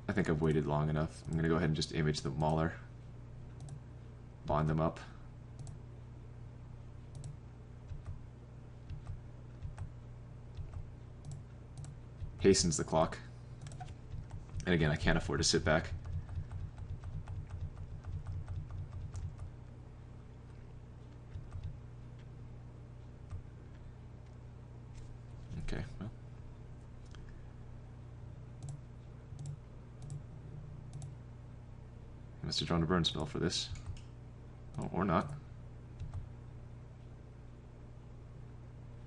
I think I've waited long enough. I'm going to go ahead and just image the Mauler. Bond them up. Hastens the clock. And again, I can't afford to sit back. Okay, well. He must have drawn a burn spell for this. Oh, or not.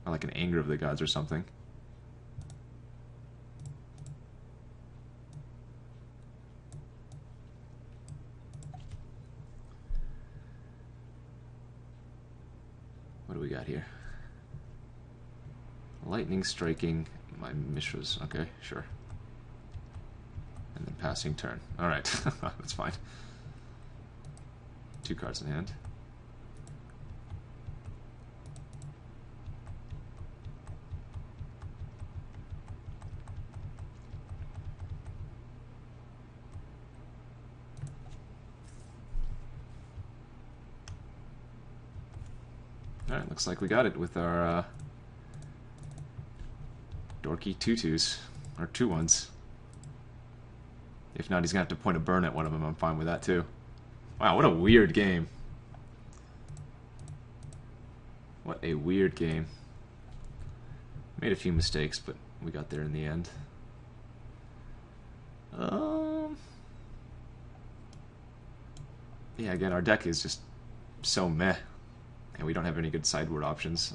Or like an Anger of the Gods or something. What do we got here? Lightning striking my Mishras. Okay, sure. And then passing turn. Alright, that's fine. 2 cards in hand. Alright, looks like we got it with our dorky 2/2s, or 2/1s. If not, he's gonna have to point a burn at one of them. I'm fine with that too. Wow, what a weird game. What a weird game. Made a few mistakes, but we got there in the end. Yeah, again, our deck is just so meh. And we don't have any good sideboard options.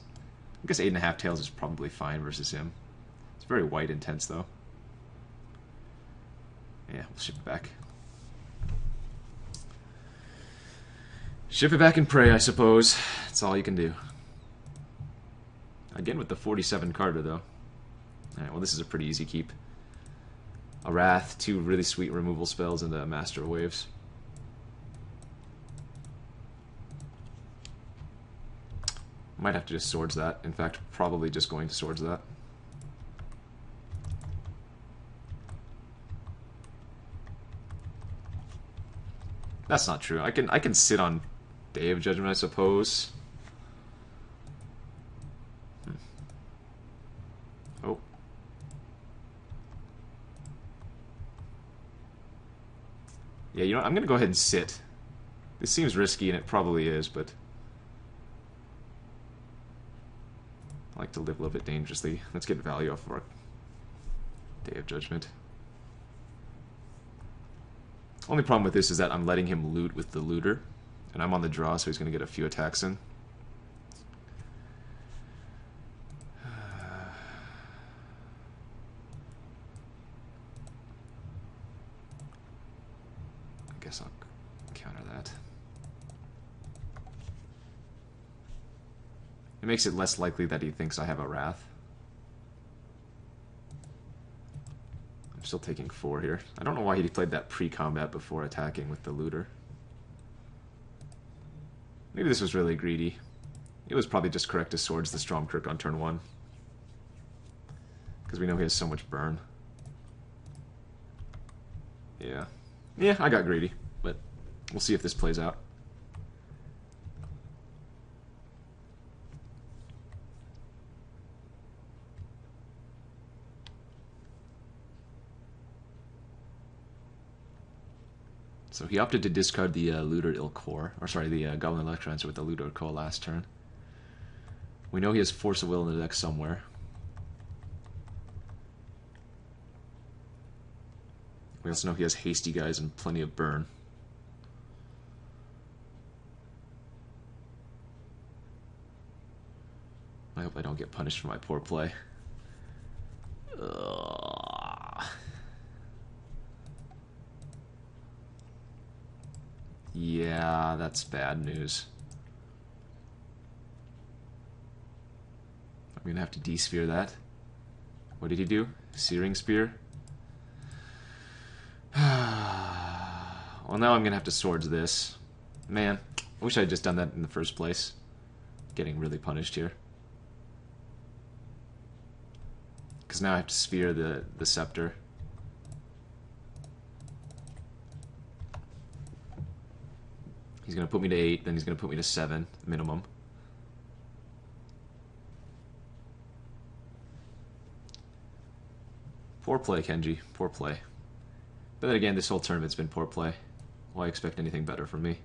I guess 8.5 tails is probably fine versus him. It's very white intense, though. Yeah, we'll ship it back. Ship it back and pray, I suppose. That's all you can do. Again with the 47 Carter, though. Alright, well this is a pretty easy keep. A Wrath, 2 really sweet removal spells, and a Master of Waves. Might have to just Swords that. In fact, probably just going to Swords that. That's not true. I can sit on Day of Judgment, I suppose. Oh. Yeah, you know what? I'm gonna go ahead and sit. This seems risky, and it probably is, but I like to live a little bit dangerously. Let's get value off of our Day of Judgment. Only problem with this is that I'm letting him loot with the looter, and I'm on the draw, so he's going to get a few attacks in. I guess I'll counter that. It makes it less likely that he thinks I have a Wrath. I'm still taking 4 here. I don't know why he played that pre-combat before attacking with the looter. Maybe this was really greedy. It was probably just correct to Swords the Stormkirk on turn 1. Because we know he has so much burn. Yeah. Yeah, I got greedy. But we'll see if this plays out. So he opted to discard the Looter Ilkor, or sorry, the Goblin Electrancer with the Looter Ilkor last turn. We know he has Force of Will in the deck somewhere. We also know he has Hasty Guys and plenty of burn. I hope I don't get punished for my poor play. Ugh. Yeah, that's bad news. I'm gonna have to de-sphere that. What did he do? Searing Spear? Well, now I'm gonna have to Swords this. Man, I wish I had just done that in the first place. Getting really punished here. Because now I have to Sphere the Scepter. He's going to put me to 8, then he's going to put me to 7, minimum. Poor play, Kenji. Poor play. But then again, this whole tournament's been poor play. Why expect anything better from me?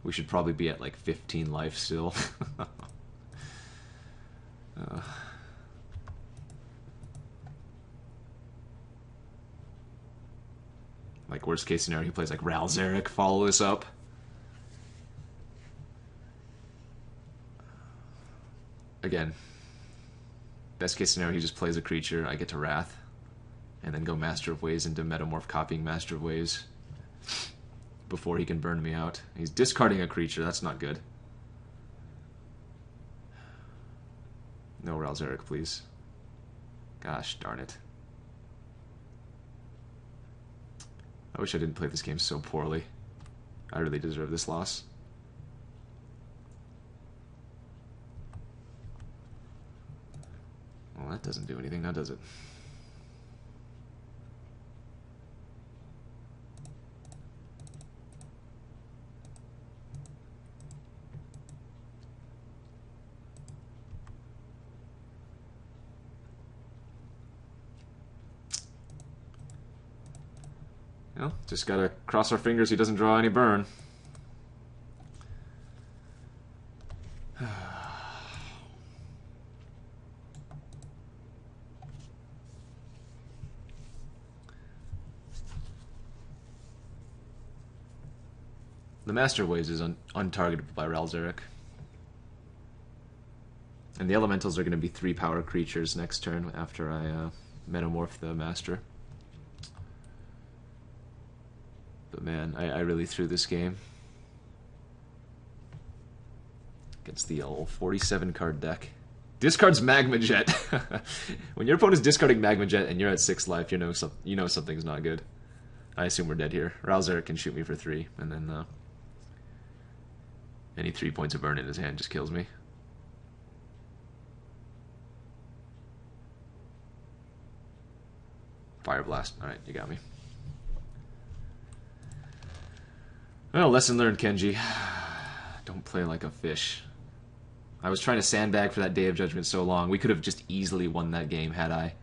We should probably be at like 15 life still. Like, worst case scenario, he plays like Ral Zarek, follow this up. Again, best case scenario, he just plays a creature, I get to Wrath, and then go Master of Waves into Metamorph, copying Master of Waves before he can burn me out. He's discarding a creature, that's not good. No Ral Zarek, please. Gosh darn it. I wish I didn't play this game so poorly. I really deserve this loss. Well, that doesn't do anything now, does it? Well, just gotta cross our fingers he doesn't draw any burn. The Master of Waves is untargetable by Ral Zarek. And the elementals are going to be 3 power creatures next turn after I metamorph the master. But man, I really threw this game. Against the old 47 card deck. Discards Magma Jet. When your opponent's discarding Magma Jet and you're at 6 life, you know something's not good. I assume we're dead here. Ralzer can shoot me for 3, and then any 3 points of burn in his hand just kills me. Fire Blast. Alright, you got me. Well, lesson learned, Kenji. Don't play like a fish. I was trying to sandbag for that Day of Judgment so long. We could have just easily won that game had I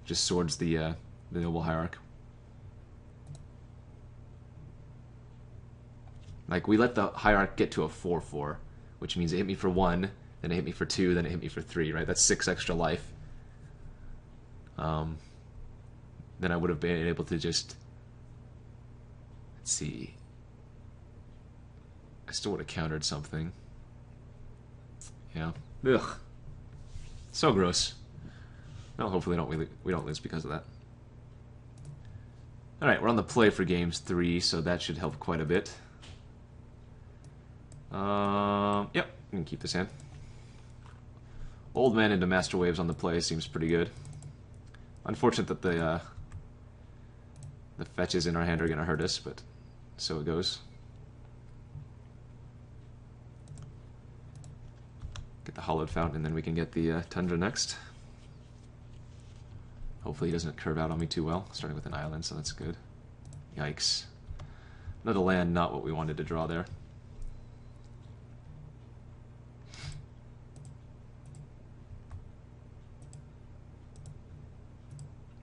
just swords the Noble Hierarch. Like, we let the Hierarch get to a 4-4, which means it hit me for 1, then it hit me for 2, then it hit me for 3, right? That's 6 extra life. Then I would have been able to just... Let's see... I still would have countered something. Yeah. Ugh. So gross. Well, hopefully we don't lose because of that. Alright, we're on the play for games 3, so that should help quite a bit. Yep, we can keep this hand. Old Man into Master Waves on the play seems pretty good. Unfortunate that the fetches in our hand are going to hurt us, but so it goes. Get the Hollowed Fountain, and then we can get the Tundra next. Hopefully he doesn't curve out on me too well, starting with an island, so that's good. Yikes. Another land, not what we wanted to draw there.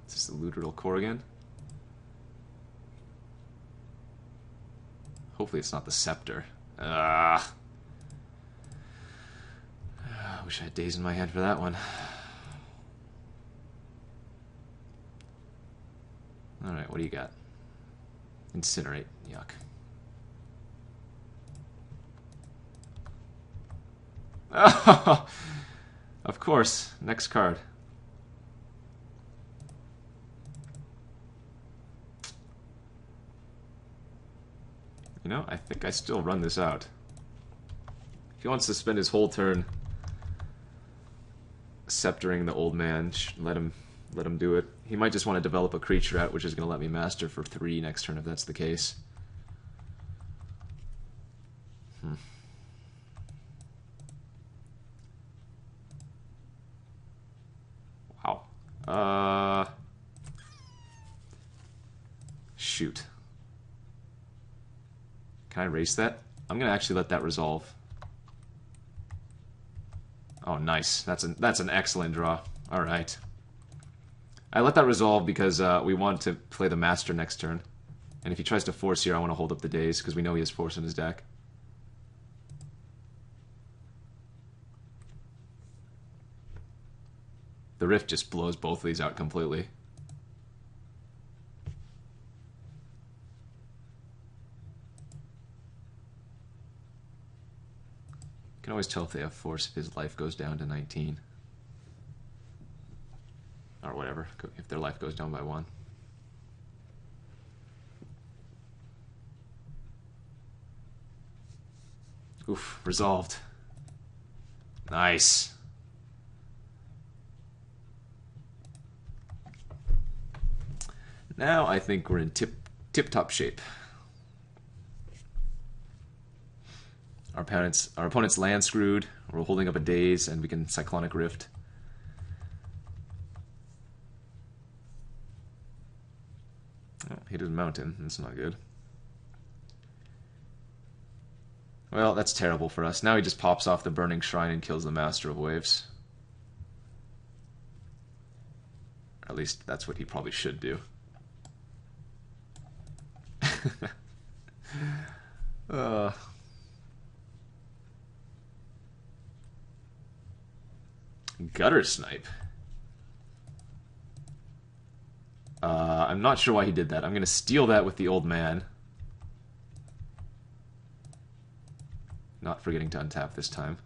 Is this the Luteral Corrigan? Hopefully it's not the Scepter. Ah. I wish I had Daze in my hand for that one. Alright, what do you got? Incinerate. Yuck. Oh, of course. Next card. You know, I think I still run this out. If he wants to spend his whole turn sceptering the old man, let him do it. He might just want to develop a creature out, which is going to let me master for 3 next turn if that's the case. Wow. Shoot. Can I erase that? I'm going to actually let that resolve. Oh, nice. That's an excellent draw. All right. I let that resolve because we want to play the Master next turn. And if he tries to force here, I want to hold up the Daze because we know he has force in his deck. The Rift just blows both of these out completely. You can always tell if they have force if his life goes down to 19. Or whatever, if their life goes down by 1. Oof, resolved. Nice. Now I think we're in tip-top shape. Our opponent's land screwed. We're holding up a Daze, and we can Cyclonic Rift. Oh, hit his mountain. That's not good. Well, that's terrible for us. Now he just pops off the Burning Shrine and kills the Master of Waves. At least that's what he probably should do. Gutter Snipe. I'm not sure why he did that. I'm going to steal that with the old man. Not forgetting to untap this time.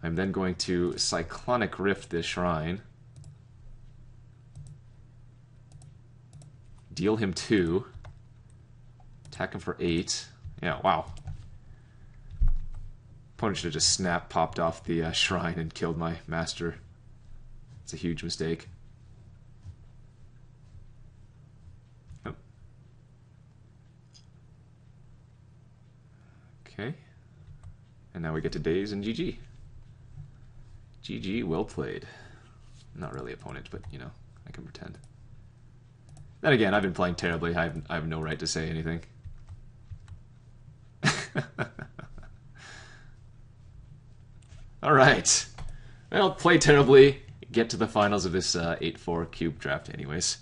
I'm then going to Cyclonic Rift this shrine. Deal him 2. Attack him for 8. Yeah, wow. Opponent should have just popped off the shrine and killed my master. It's a huge mistake. Oh. Okay. And now we get to daze and GG. GG, well played. Not really opponent, but, you know, I can pretend. Then again, I've been playing terribly. I have no right to say anything. Alright. Well, play terribly. Get to the finals of this 8-4 cube draft anyways.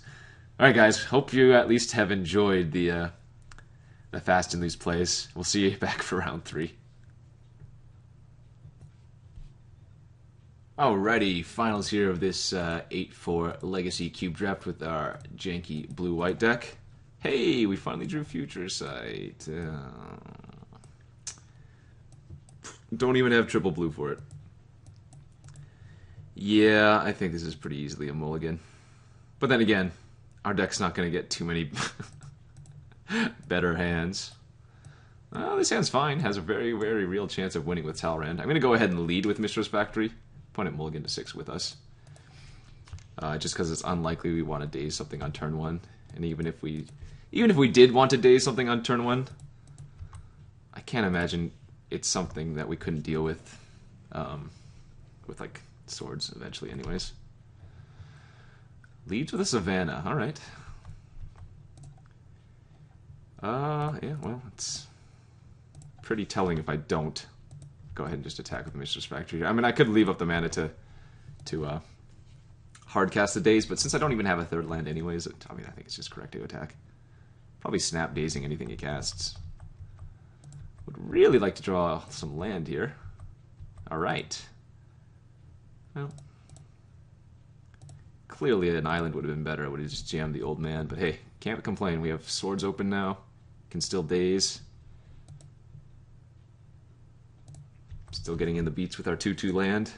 Alright guys, hope you at least have enjoyed the Fast and Loose plays. We'll see you back for round 3. Alrighty, finals here of this 8-4 Legacy Cube Draft with our janky blue-white deck. Hey, we finally drew Future Sight. Don't even have triple blue for it. Yeah, I think this is pretty easily a mulligan. But then again, our deck's not going to get too many better hands. This hand's fine. Has a very, very real chance of winning with Talrand. I'm going to go ahead and lead with Mishra's Factory. Opponent mulligan to 6 with us. Just because it's unlikely we want to daze something on turn 1. And even if we did want to daze something on turn 1, I can't imagine it's something that we couldn't deal with like swords eventually anyways. Leads with a Savannah, alright. Yeah, well, it's pretty telling if I don't go ahead and just attack with Mishra's Factory. I mean, I could leave up the mana to hardcast the daze, but since I don't even have a third land anyways, I mean, I think it's just correct to attack. Probably snap dazing anything he casts. Would really like to draw some land here. Alright. Well, clearly an island would have been better. I would have just jammed the old man, but hey, can't complain. We have swords open now. Can still daze. Still getting in the beats with our 2/2 land.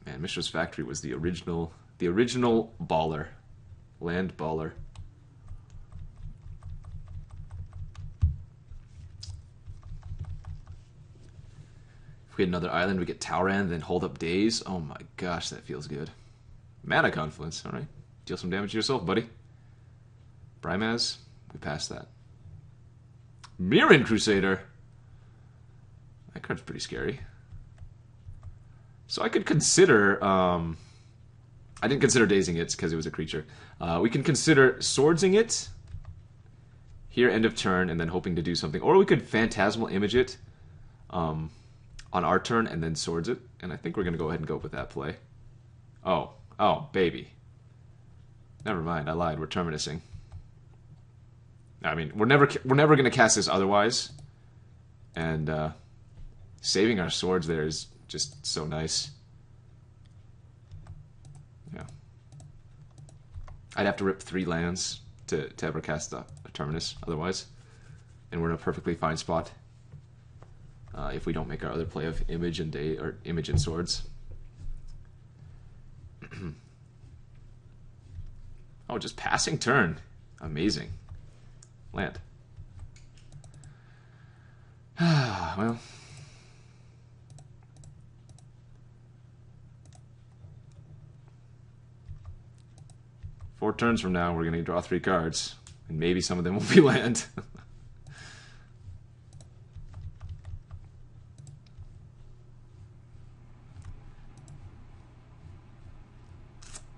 Man, Mishra's Factory was the original baller. Land baller. If we had another island, we get Talrand, then hold up daze. Oh my gosh, that feels good. Mana Confluence, alright. Deal some damage to yourself, buddy. Brimaz, we passed that. Mirran Crusader. That card's pretty scary. So I could consider, I didn't consider dazing it because it was a creature. We can consider swordsing it here, end of turn, and then hoping to do something. Or we could Phantasmal Image it on our turn and then swords it. And I think we're going to go ahead and go with that play. Oh, baby. Never mind, I lied. We're Terminusing. I mean, we're never going to cast this otherwise. And saving our swords there is just so nice. Yeah. I'd have to rip 3 lands to ever cast a Terminus otherwise. And we're in a perfectly fine spot. If we don't make our other play of Image and Image and Swords. Oh, just passing turn. Amazing. Land. Well. Four turns from now, we're going to draw 3 cards. And maybe some of them will be land.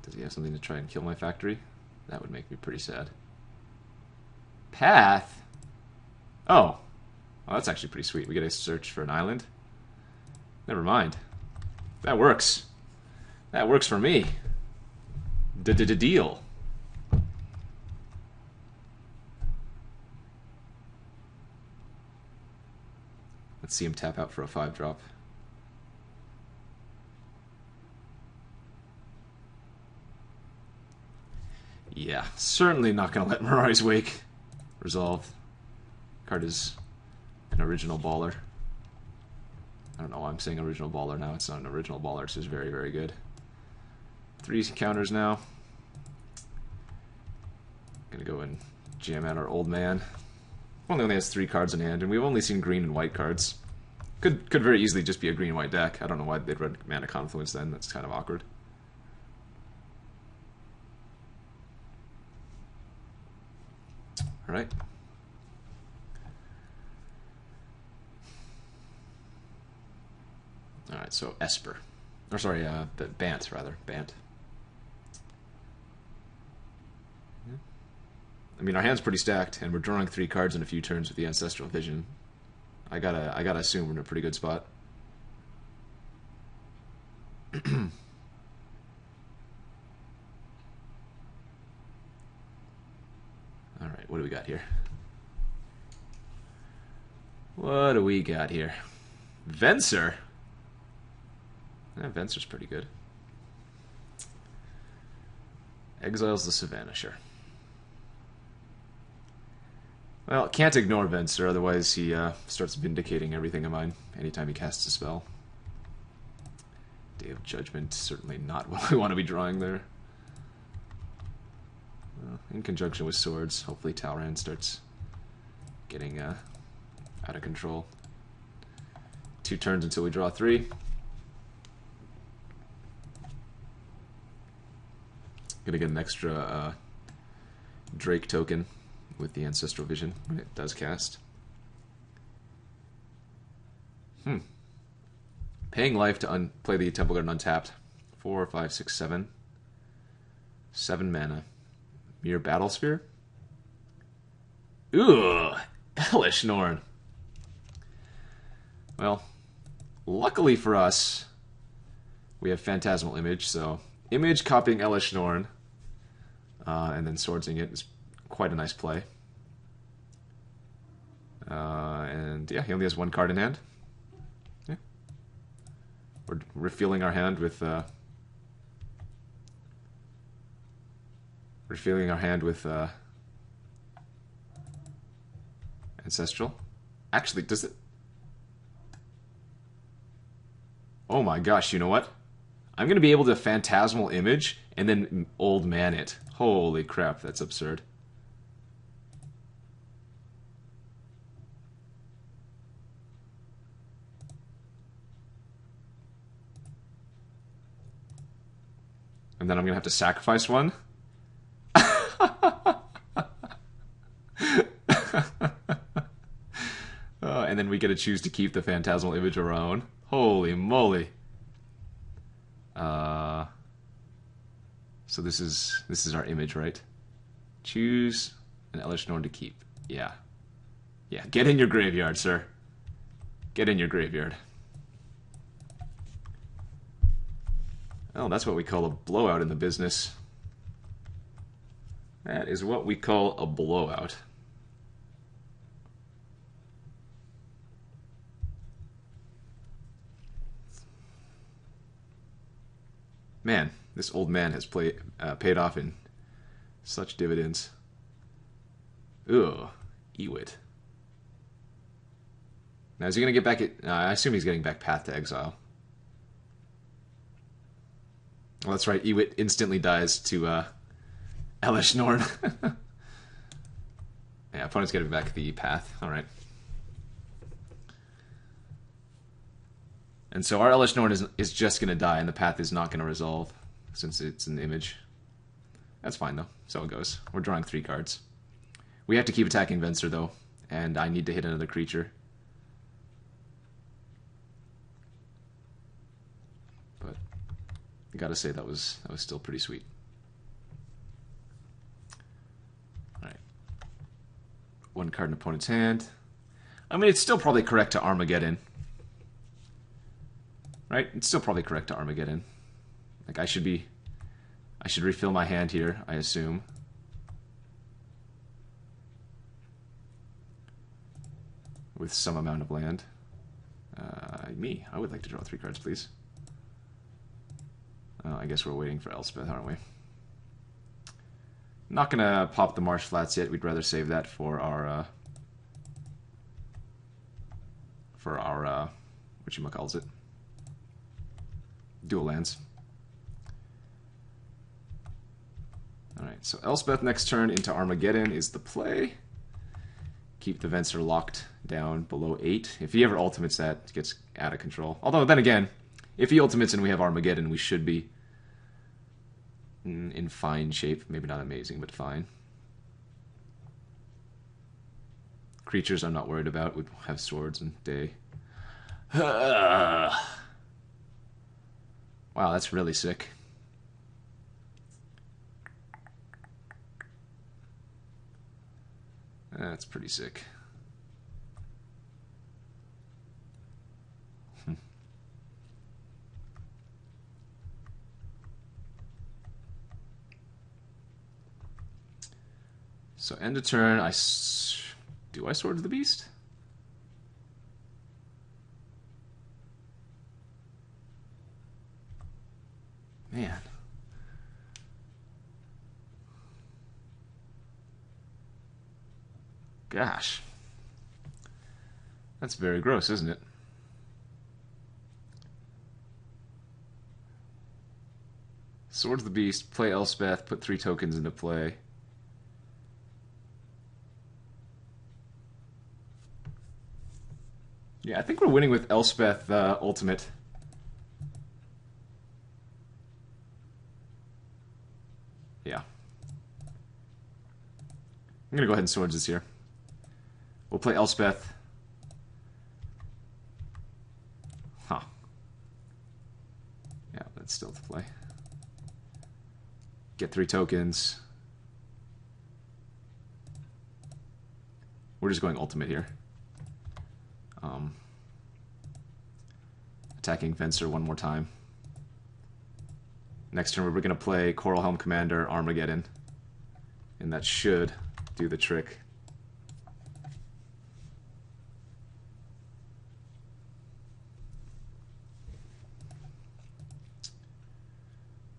Does he have something to try and kill my factory? That would make me pretty sad. Path? Oh. Well, that's actually pretty sweet. We get a search for an island. Never mind. That works. That works for me. Deal. Let's see him tap out for a 5-drop. Yeah, certainly not going to let Mirari's Wake resolve. Card is an original baller. I don't know why I'm saying original baller now. It's not an original baller. It's just very, very good. 3 counters now. Gonna go and jam out our old man. Only has 3 cards in hand, and we've only seen green and white cards. Could very easily just be a green and white deck. I don't know why they'd read Mana Confluence then. That's kind of awkward. All right. All right. So Esper, or sorry, Bant rather. Bant. I mean, our hand's pretty stacked, and we're drawing 3 cards in a few turns with the Ancestral Vision. I gotta assume we're in a pretty good spot. All right, what do we got here? What do we got here? Venser. Venser's pretty good. Exiles the Savannah, sure. Well, can't ignore Venser, otherwise he starts vindicating everything of mine anytime he casts a spell. Day of Judgment, certainly not what we want to be drawing there. In conjunction with Swords, hopefully Talrand starts getting out of control. 2 turns until we draw 3. Gonna get an extra Drake token with the Ancestral Vision when it does cast. Paying life to play the Temple Garden untapped. 4, 5, 6, 7. 7 mana. Mere Battle Sphere? Ooh! Elesh Norn. Well, luckily for us, we have Phantasmal Image, so Image copying Elesh Norn, and then swordsing it is quite a nice play. And yeah, he only has 1 card in hand. Yeah. We're refueling our hand with Ancestral. Actually, does it? Oh my gosh, you know what? I'm gonna be able to Phantasmal Image and then Old Man it. Holy crap, that's absurd. And then I'm gonna have to sacrifice one. And then we get to choose to keep the Phantasmal Image of our own. Holy moly! So this is our image, right? Choose an Elesh Norn to keep. Yeah. Yeah, get in your graveyard, sir. Get in your graveyard. Oh, that's what we call a blowout in the business. That is what we call a blowout. Man, this old man has paid off in such dividends. Ugh, Ewit. Now, is he going to get back at... I assume he's getting back Path to Exile. Well, that's right, Ewit instantly dies to Elesh Norn. Yeah, opponent's getting back the Path. Alright. And so our Elesh Norn is just going to die, and the Path is not going to resolve, since it's an image. That's fine, though. So it goes. We're drawing 3 cards. We have to keep attacking Venser, though, and I need to hit another creature. But I gotta say, that was still pretty sweet. Alright. 1 card in opponent's hand. I mean, it's still probably correct to Armageddon. Right? It's still probably correct to Armageddon. Like, I should refill my hand here, I assume. With some amount of land. I would like to draw 3 cards, please. I guess we're waiting for Elspeth, aren't we? Not gonna pop the Marsh Flats yet. We'd rather save that for our whatchamacalls it. Dual lands. Alright, so Elspeth next turn into Armageddon is the play. Keep the Venser locked down below 8. If he ever ultimates that, it gets out of control. Although, then again, if he ultimates and we have Armageddon, we should be in fine shape. Maybe not amazing, but fine. Creatures I'm not worried about. We have swords and day. Wow, that's really sick. That's pretty sick. So end of turn, do I Sword of the Beast? Man. Gosh. That's very gross, isn't it? Sword of the Beast, play Elspeth, put 3 tokens into play. Yeah, I think we're winning with Elspeth Ultimate. Yeah. I'm going to go ahead and Swords this here. We'll play Elspeth. Huh. Yeah, that's still to play. Get 3 tokens. We're just going Ultimate here. Attacking Venser one more time. Next turn we're going to play Coral Helm Commander Armageddon. And that should do the trick.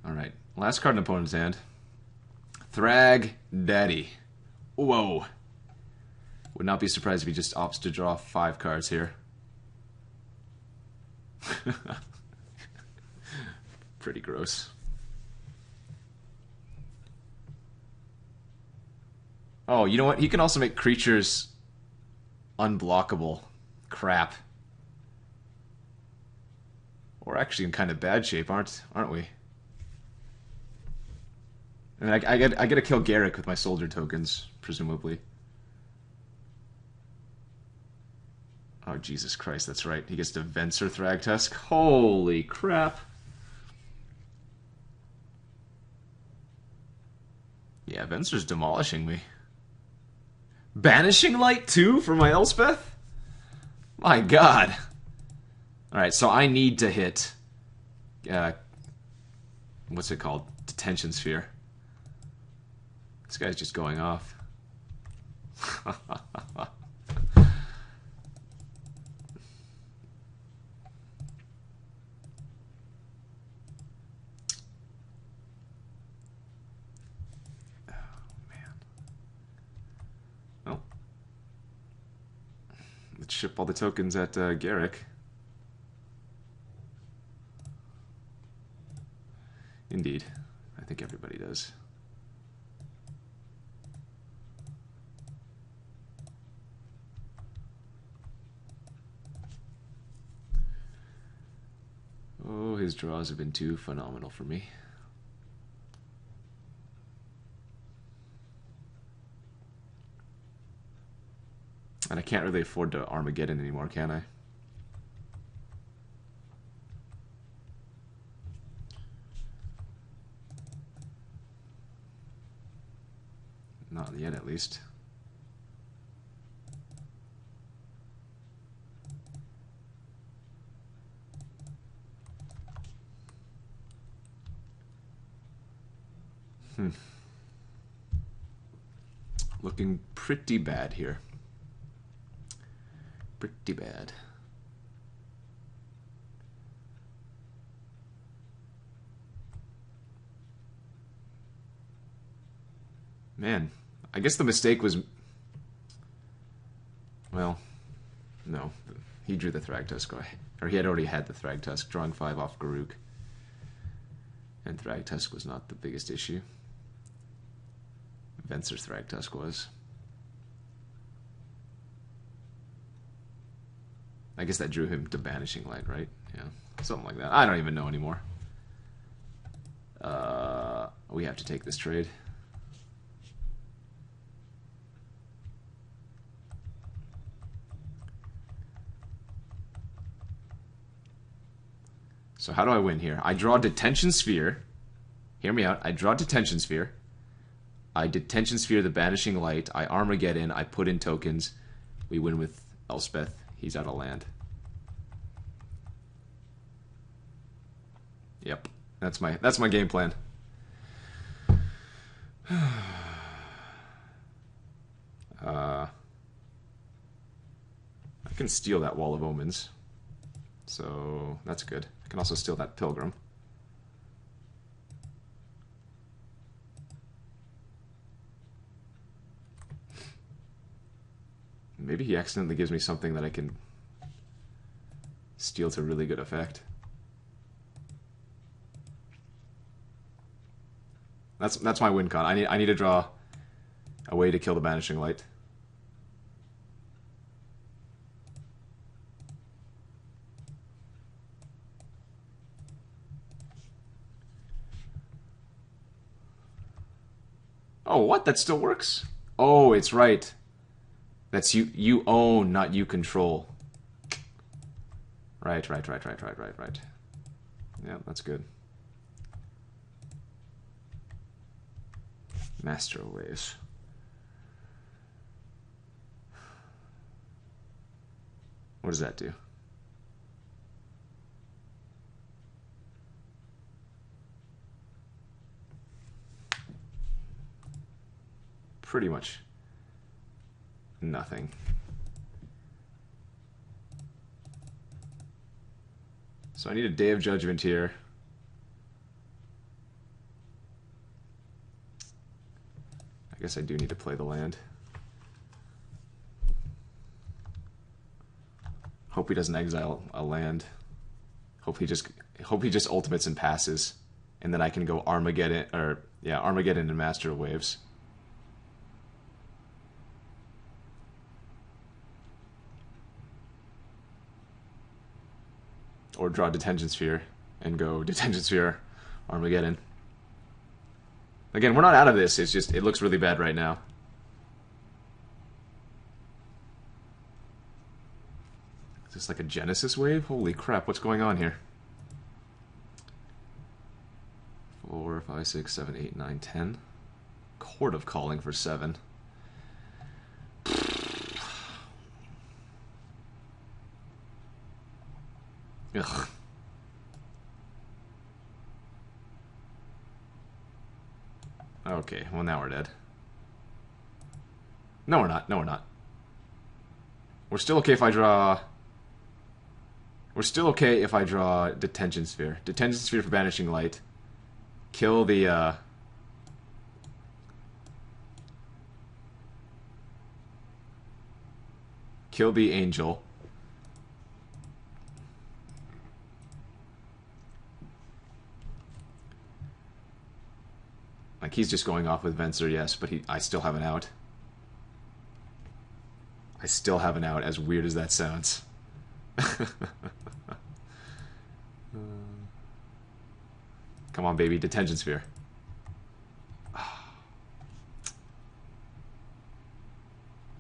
Alright, last card in opponent's hand. Thrag Daddy. Whoa. Would not be surprised if he just opts to draw 5 cards here. Pretty gross. Oh, you know what? He can also make creatures unblockable. Crap. We're actually in kind of bad shape, aren't we? I mean, I get to kill Garruk with my soldier tokens, presumably. Oh, Jesus Christ, that's right. He gets to Venser Thragtusk. Holy crap. Yeah, Venser's demolishing me. Banishing Light too for my Elspeth? My god. Alright, so I need to hit... what's it called? Detention Sphere. This guy's just going off. Let's ship all the tokens at Garruk. Indeed. I think everybody does. Oh, his draws have been too phenomenal for me. And I can't really afford to Armageddon anymore, can I? Not yet, at least. Looking pretty bad here. Pretty bad. Man, I guess the mistake was... Well, no. he drew the Thragtusk, or he had already had the Thragtusk, drawing 5 off Garruk. And Thragtusk was not the biggest issue. Venser's Thragtusk was. I guess that drew him to Banishing Light, right? Yeah, something like that. I don't even know anymore. We have to take this trade. So how do I win here? I draw Detention Sphere. Hear me out. I draw Detention Sphere. I Detention Sphere the Banishing Light. I Armageddon. I put in tokens. We win with Elspeth. He's out of land. Yep. That's my game plan. I can steal that Wall of Omens. So that's good. I can also steal that Pilgrim. Maybe he accidentally gives me something that I can steal to really good effect. That's my win con. I need to draw a way to kill the Banishing Light. Oh, what? That still works? Oh, it's right. That's you own, not you control. Right. Yeah, that's good. Master Waves. What does that do? Pretty much nothing. So I need a Day of Judgment here. I guess I do need to play the land. Hope he doesn't exile a land. Hope he just ultimates and passes, and then I can go Armageddon, or yeah, Armageddon and Master of Waves. Or draw Detention Sphere and go Detention Sphere, Armageddon. Again, we're not out of this, it's just, it looks really bad right now. Is this like a Genesis wave? Holy crap, what's going on here? 4, 5, 6, 7, 8, 9, 10. Court of Calling for 7. Ugh. Okay, well now we're dead. No, we're not. No, we're not. We're still okay if I draw... We're still okay if I draw Detention Sphere. Detention Sphere for Banishing Light. Kill the, kill the Angel. Like, he's just going off with Venser, yes, but I still have an out. I still have an out, as weird as that sounds. Come on, baby. Detention Sphere.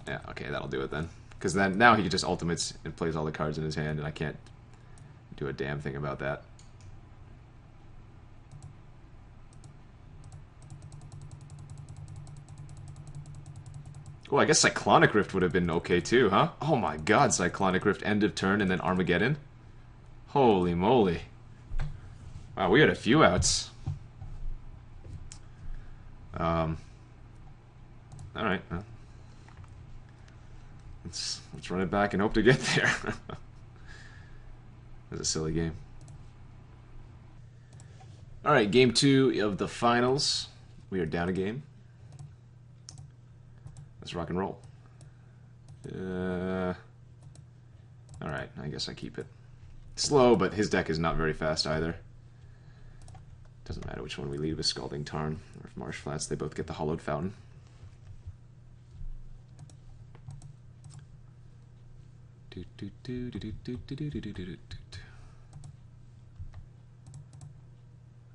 Yeah, okay, that'll do it then. Because then, now he just ultimates and plays all the cards in his hand, and I can't do a damn thing about that. Oh, I guess Cyclonic Rift would have been okay too, huh? Oh my god, Cyclonic Rift, end of turn, and then Armageddon? Holy moly. Wow, we had a few outs. Alright, well. Let's run it back and hope to get there. That's a silly game. Alright, game 2 of the finals. We are down a game. Let's rock and roll. Alright, I guess I keep it. Slow, but his deck is not very fast either. Doesn't matter which one we lead with Scalding Tarn or Marsh Flats, they both get the Hollowed Fountain.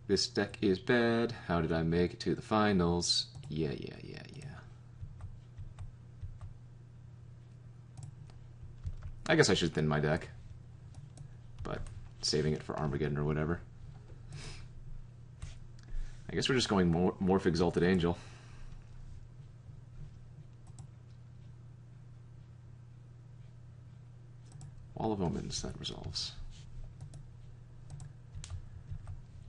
This deck is bad. How did I make it to the finals? Yeah. I guess I should thin my deck, but saving it for Armageddon or whatever. I guess we're just going Morph Exalted Angel. Wall of Omens, that resolves.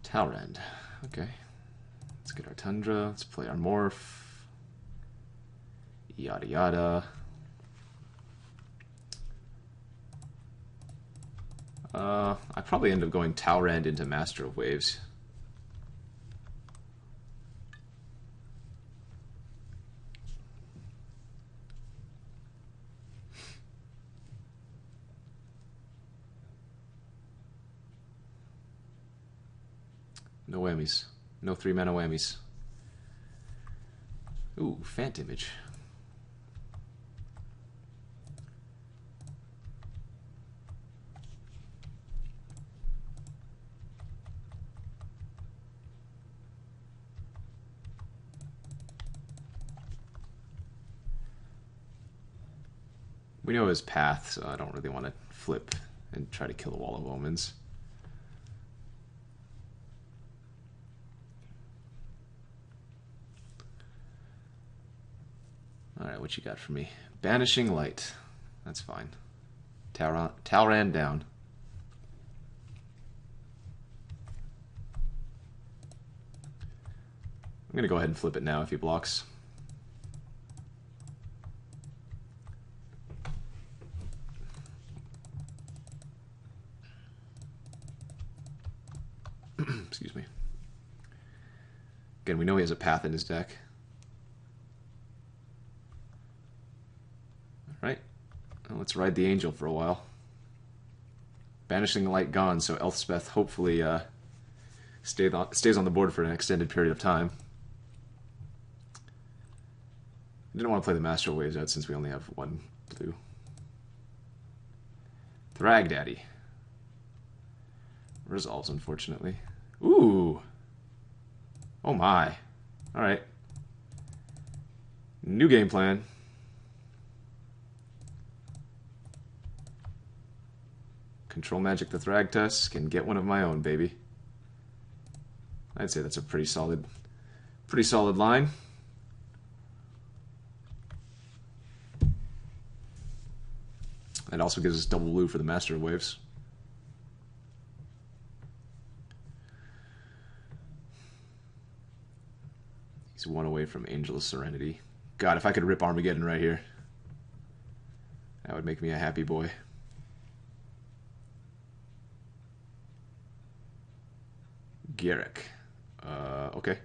Talrand. Okay. Let's get our Tundra. Let's play our Morph. Yada yada. I probably end up going Talrand into Master of Waves. No whammies. No 3-mana whammies. Ooh, Fant Image. We know his path, so I don't really want to flip and try to kill the Wall of Omens. Alright, what you got for me? Banishing Light. That's fine. Talrand down. I'm going to go ahead and flip it now if he blocks. Excuse me. Again, we know he has a path in his deck. Alright, well, let's ride the Angel for a while. Banishing the Light gone, so Elspeth hopefully stays on the board for an extended period of time. I didn't want to play the Master of Waves out since we only have one blue. Thragdaddy. Resolves, unfortunately. Ooh! Oh my. Alright. New game plan. Control Magic the Thragtusk and get one of my own, baby. I'd say that's a pretty solid line. That also gives us double blue for the Master of Waves. He's one away from Angel of Serenity. God, if I could rip Armageddon right here, that would make me a happy boy. Garruk. Okay.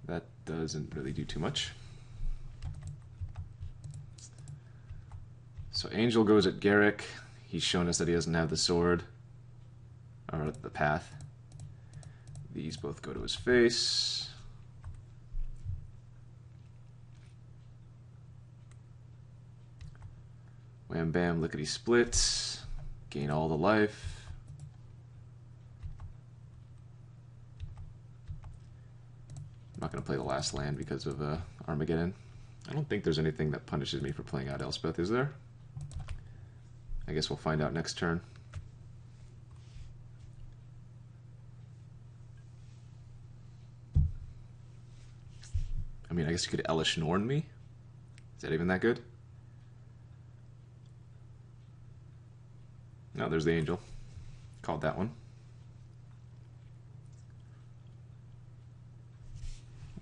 That doesn't really do too much. So Angel goes at Garruk. He's shown us that he doesn't have the sword. Or the path. These both go to his face. Wham bam, lickety split. Gain all the life. I'm not going to play the last land because of Armageddon. I don't think there's anything that punishes me for playing out Elspeth, is there? I guess we'll find out next turn. I mean, I guess you could Elesh Norn me? Is that even that good? No, there's the Angel. Called that one.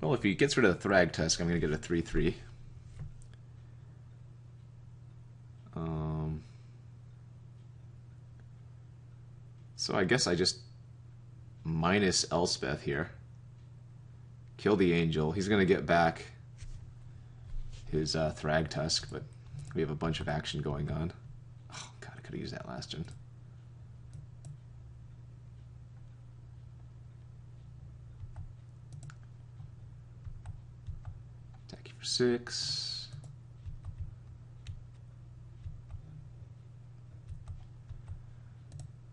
Well, if he gets rid of the Thragtusk, I'm going to get a 3/3. So I guess I just minus Elspeth here. Kill the Angel. He's going to get back his Thragtusk, but We have a bunch of action going on. Oh, God, I could have used that last gen. Attack you for 6.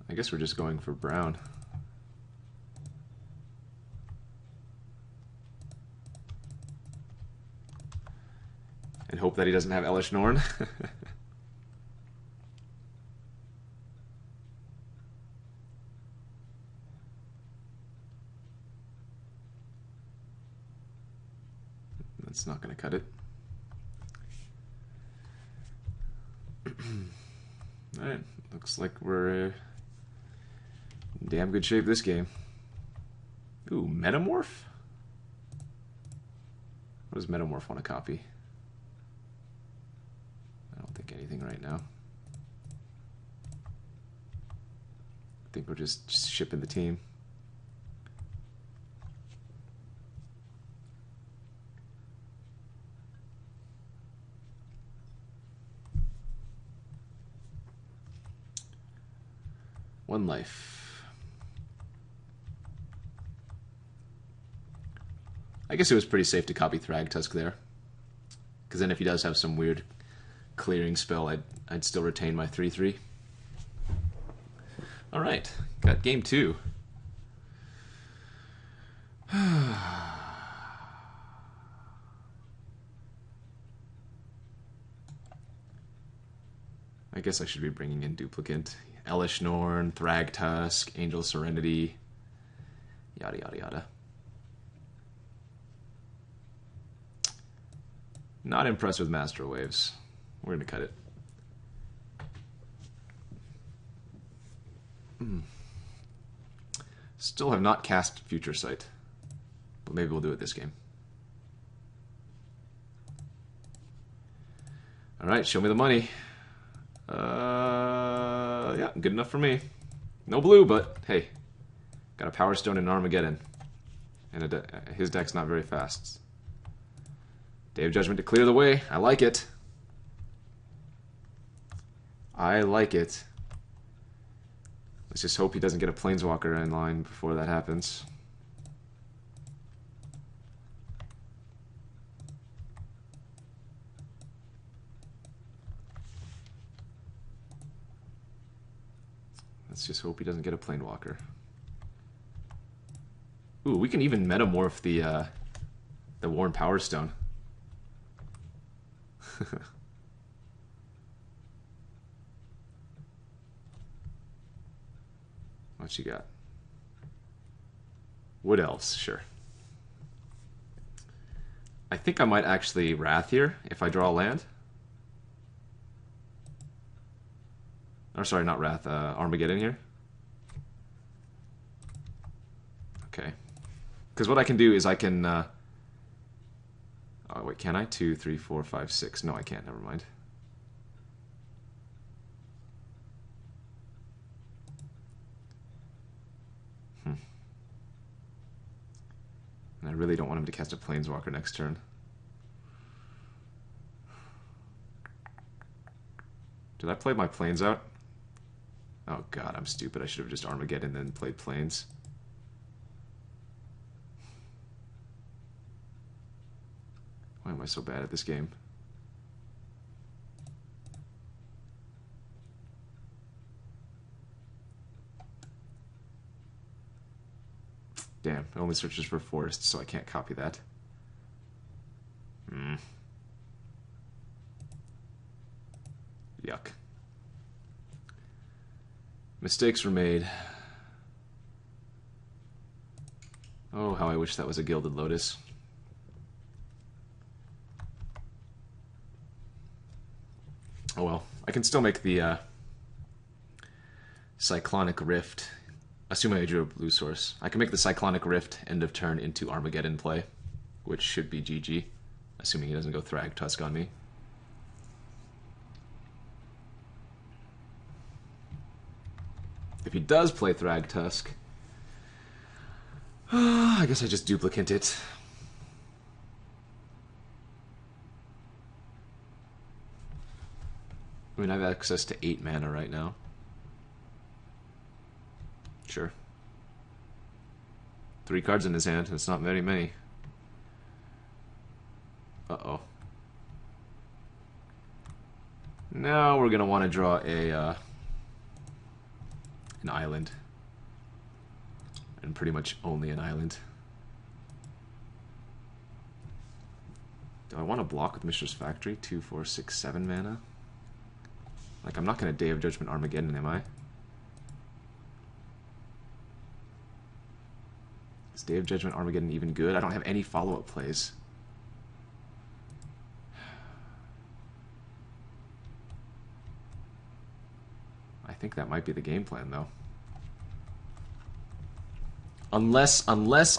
I guess we're just going for brown. And hope that he doesn't have Elesh Norn. That's not going to cut it. Alright, looks like we're in damn good shape this game. Ooh, Metamorph? What does Metamorph want to copy? I don't think anything right now. I think we're just shipping the team. One life. I guess it was pretty safe to copy Thragtusk there. Because then if he does have some weird clearing spell, I'd still retain my 3/3. Alright, got game 2. I guess I should be bringing in Duplicant. Elesh Norn, Thragtusk, Angel Serenity, yada yada yada. Not impressed with Master Waves. We're gonna cut it. Still have not cast Future Sight, but maybe we'll do it this game. Alright, show me the money. Yeah, good enough for me. No blue, but hey, got a Power Stone and Armageddon. And his deck's not very fast. Day of Judgment to clear the way. I like it. I like it. Let's just hope he doesn't get a Planeswalker in line before that happens. Let's just hope he doesn't get a Planewalker. Ooh, we can even metamorph the Worn Power Stone. What you got? Wood Elves, sure. I think I might actually Wrath here if I draw a land. Or sorry, not Wrath, Armageddon here. Okay. Because what I can do is I can... oh, wait, can I? 2, 3, 4, 5, 6. No, I can't. Never mind. And I really don't want him to cast a Planeswalker next turn. Did I play my Planes out? Oh god, I'm stupid. I should have just Armageddon and then played Planes. Why am I so bad at this game? Damn, it only searches for forests, so I can't copy that. Yuck. Mistakes were made. Oh, how I wish that was a Gilded Lotus. Oh well, I can still make the Cyclonic Rift, assuming I drew a blue source. I can make the Cyclonic Rift end of turn into Armageddon play, which should be GG, assuming he doesn't go Thragtusk on me. If he does play Thragtusk, I guess I just duplicate it. mean, I have access to 8 mana right now. Sure. 3 cards in his hand. It's not very many. Uh-oh. Now we're going to want to draw an island. And pretty much only an island. Do I want to block with Mishra's Factory? 2, 4, 6, 7 mana? Like, I'm not going to Day of Judgment Armageddon, am I? Is Day of Judgment Armageddon even good? I don't have any follow-up plays. I think that might be the game plan, though. Unless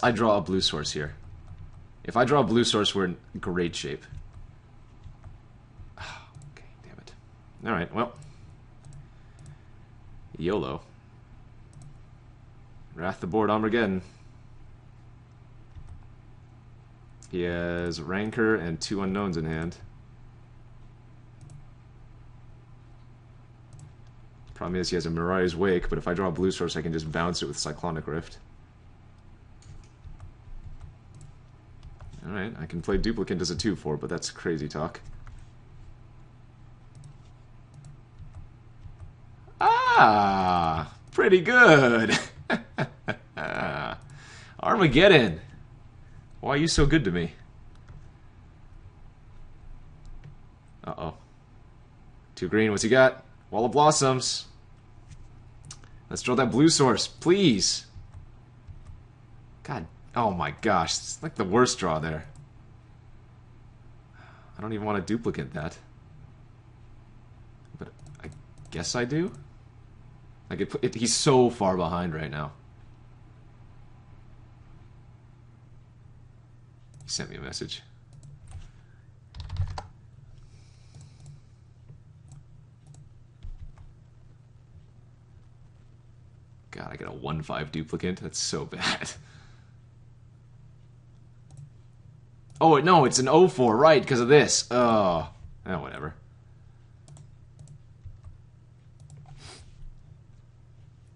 I draw a blue source here. If I draw a blue source, we're in great shape. Okay, damn it. Alright, well. YOLO. Wrath the Board Armageddon. He has Rancor and 2 unknowns in hand. Problem is he has a Mirai's Wake, but if I draw a blue source I can just bounce it with Cyclonic Rift. Alright, I can play Duplicant as a 2/4, but that's crazy talk. Ah! Pretty good! Armageddon! Why are you so good to me? Uh-oh. 2 green, what's he got? Wall of Blossoms. Let's draw that blue source, please! God, oh my gosh, it's like the worst draw there. I don't even want to duplicate that. But I guess I do? Like, he's so far behind right now. He sent me a message. God, I got a 1/5 duplicate. That's so bad. Oh, no, it's an 0/4, right, because of this. Oh, whatever.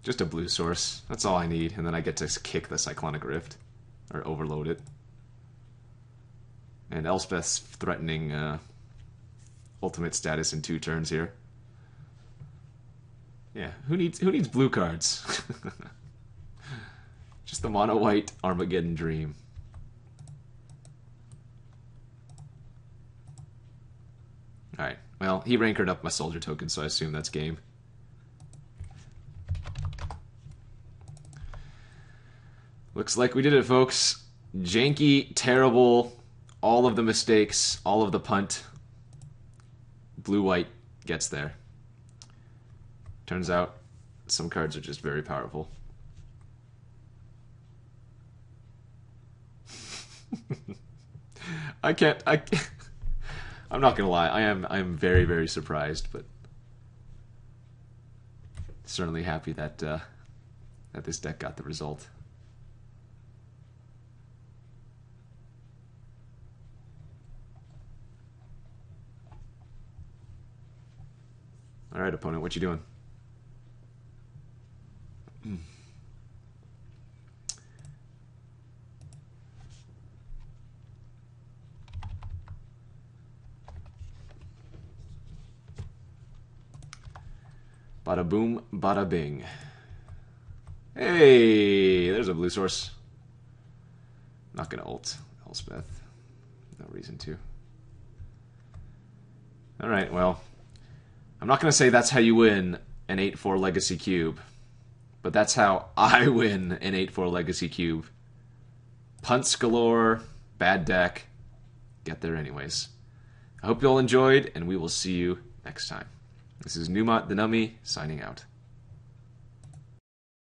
Just a blue source. That's all I need, and then I get to kick the Cyclonic Rift. Or overload it. And Elspeth's threatening ultimate status in 2 turns here. Yeah, who needs blue cards? Just the mono white Armageddon dream. Alright, well, he rankered up my soldier token, so I assume that's game. Looks like we did it, folks. Janky, terrible, all of the mistakes, all of the punt. Blue-white gets there. Turns out, some cards are just very powerful. I'm not gonna lie, I am very, very surprised, but certainly happy that that this deck got the result. All right, opponent, what you doing? Bada boom, bada bing. Hey, there's a blue source. Not gonna ult Elspeth. No reason to. Alright, well. I'm not gonna say that's how you win an 8/4 Legacy Cube. But that's how I win an 8/4 Legacy Cube. Punts galore, bad deck. Get there anyways. I hope you all enjoyed, and we will see you next time. This is Numot the Nummy, signing out.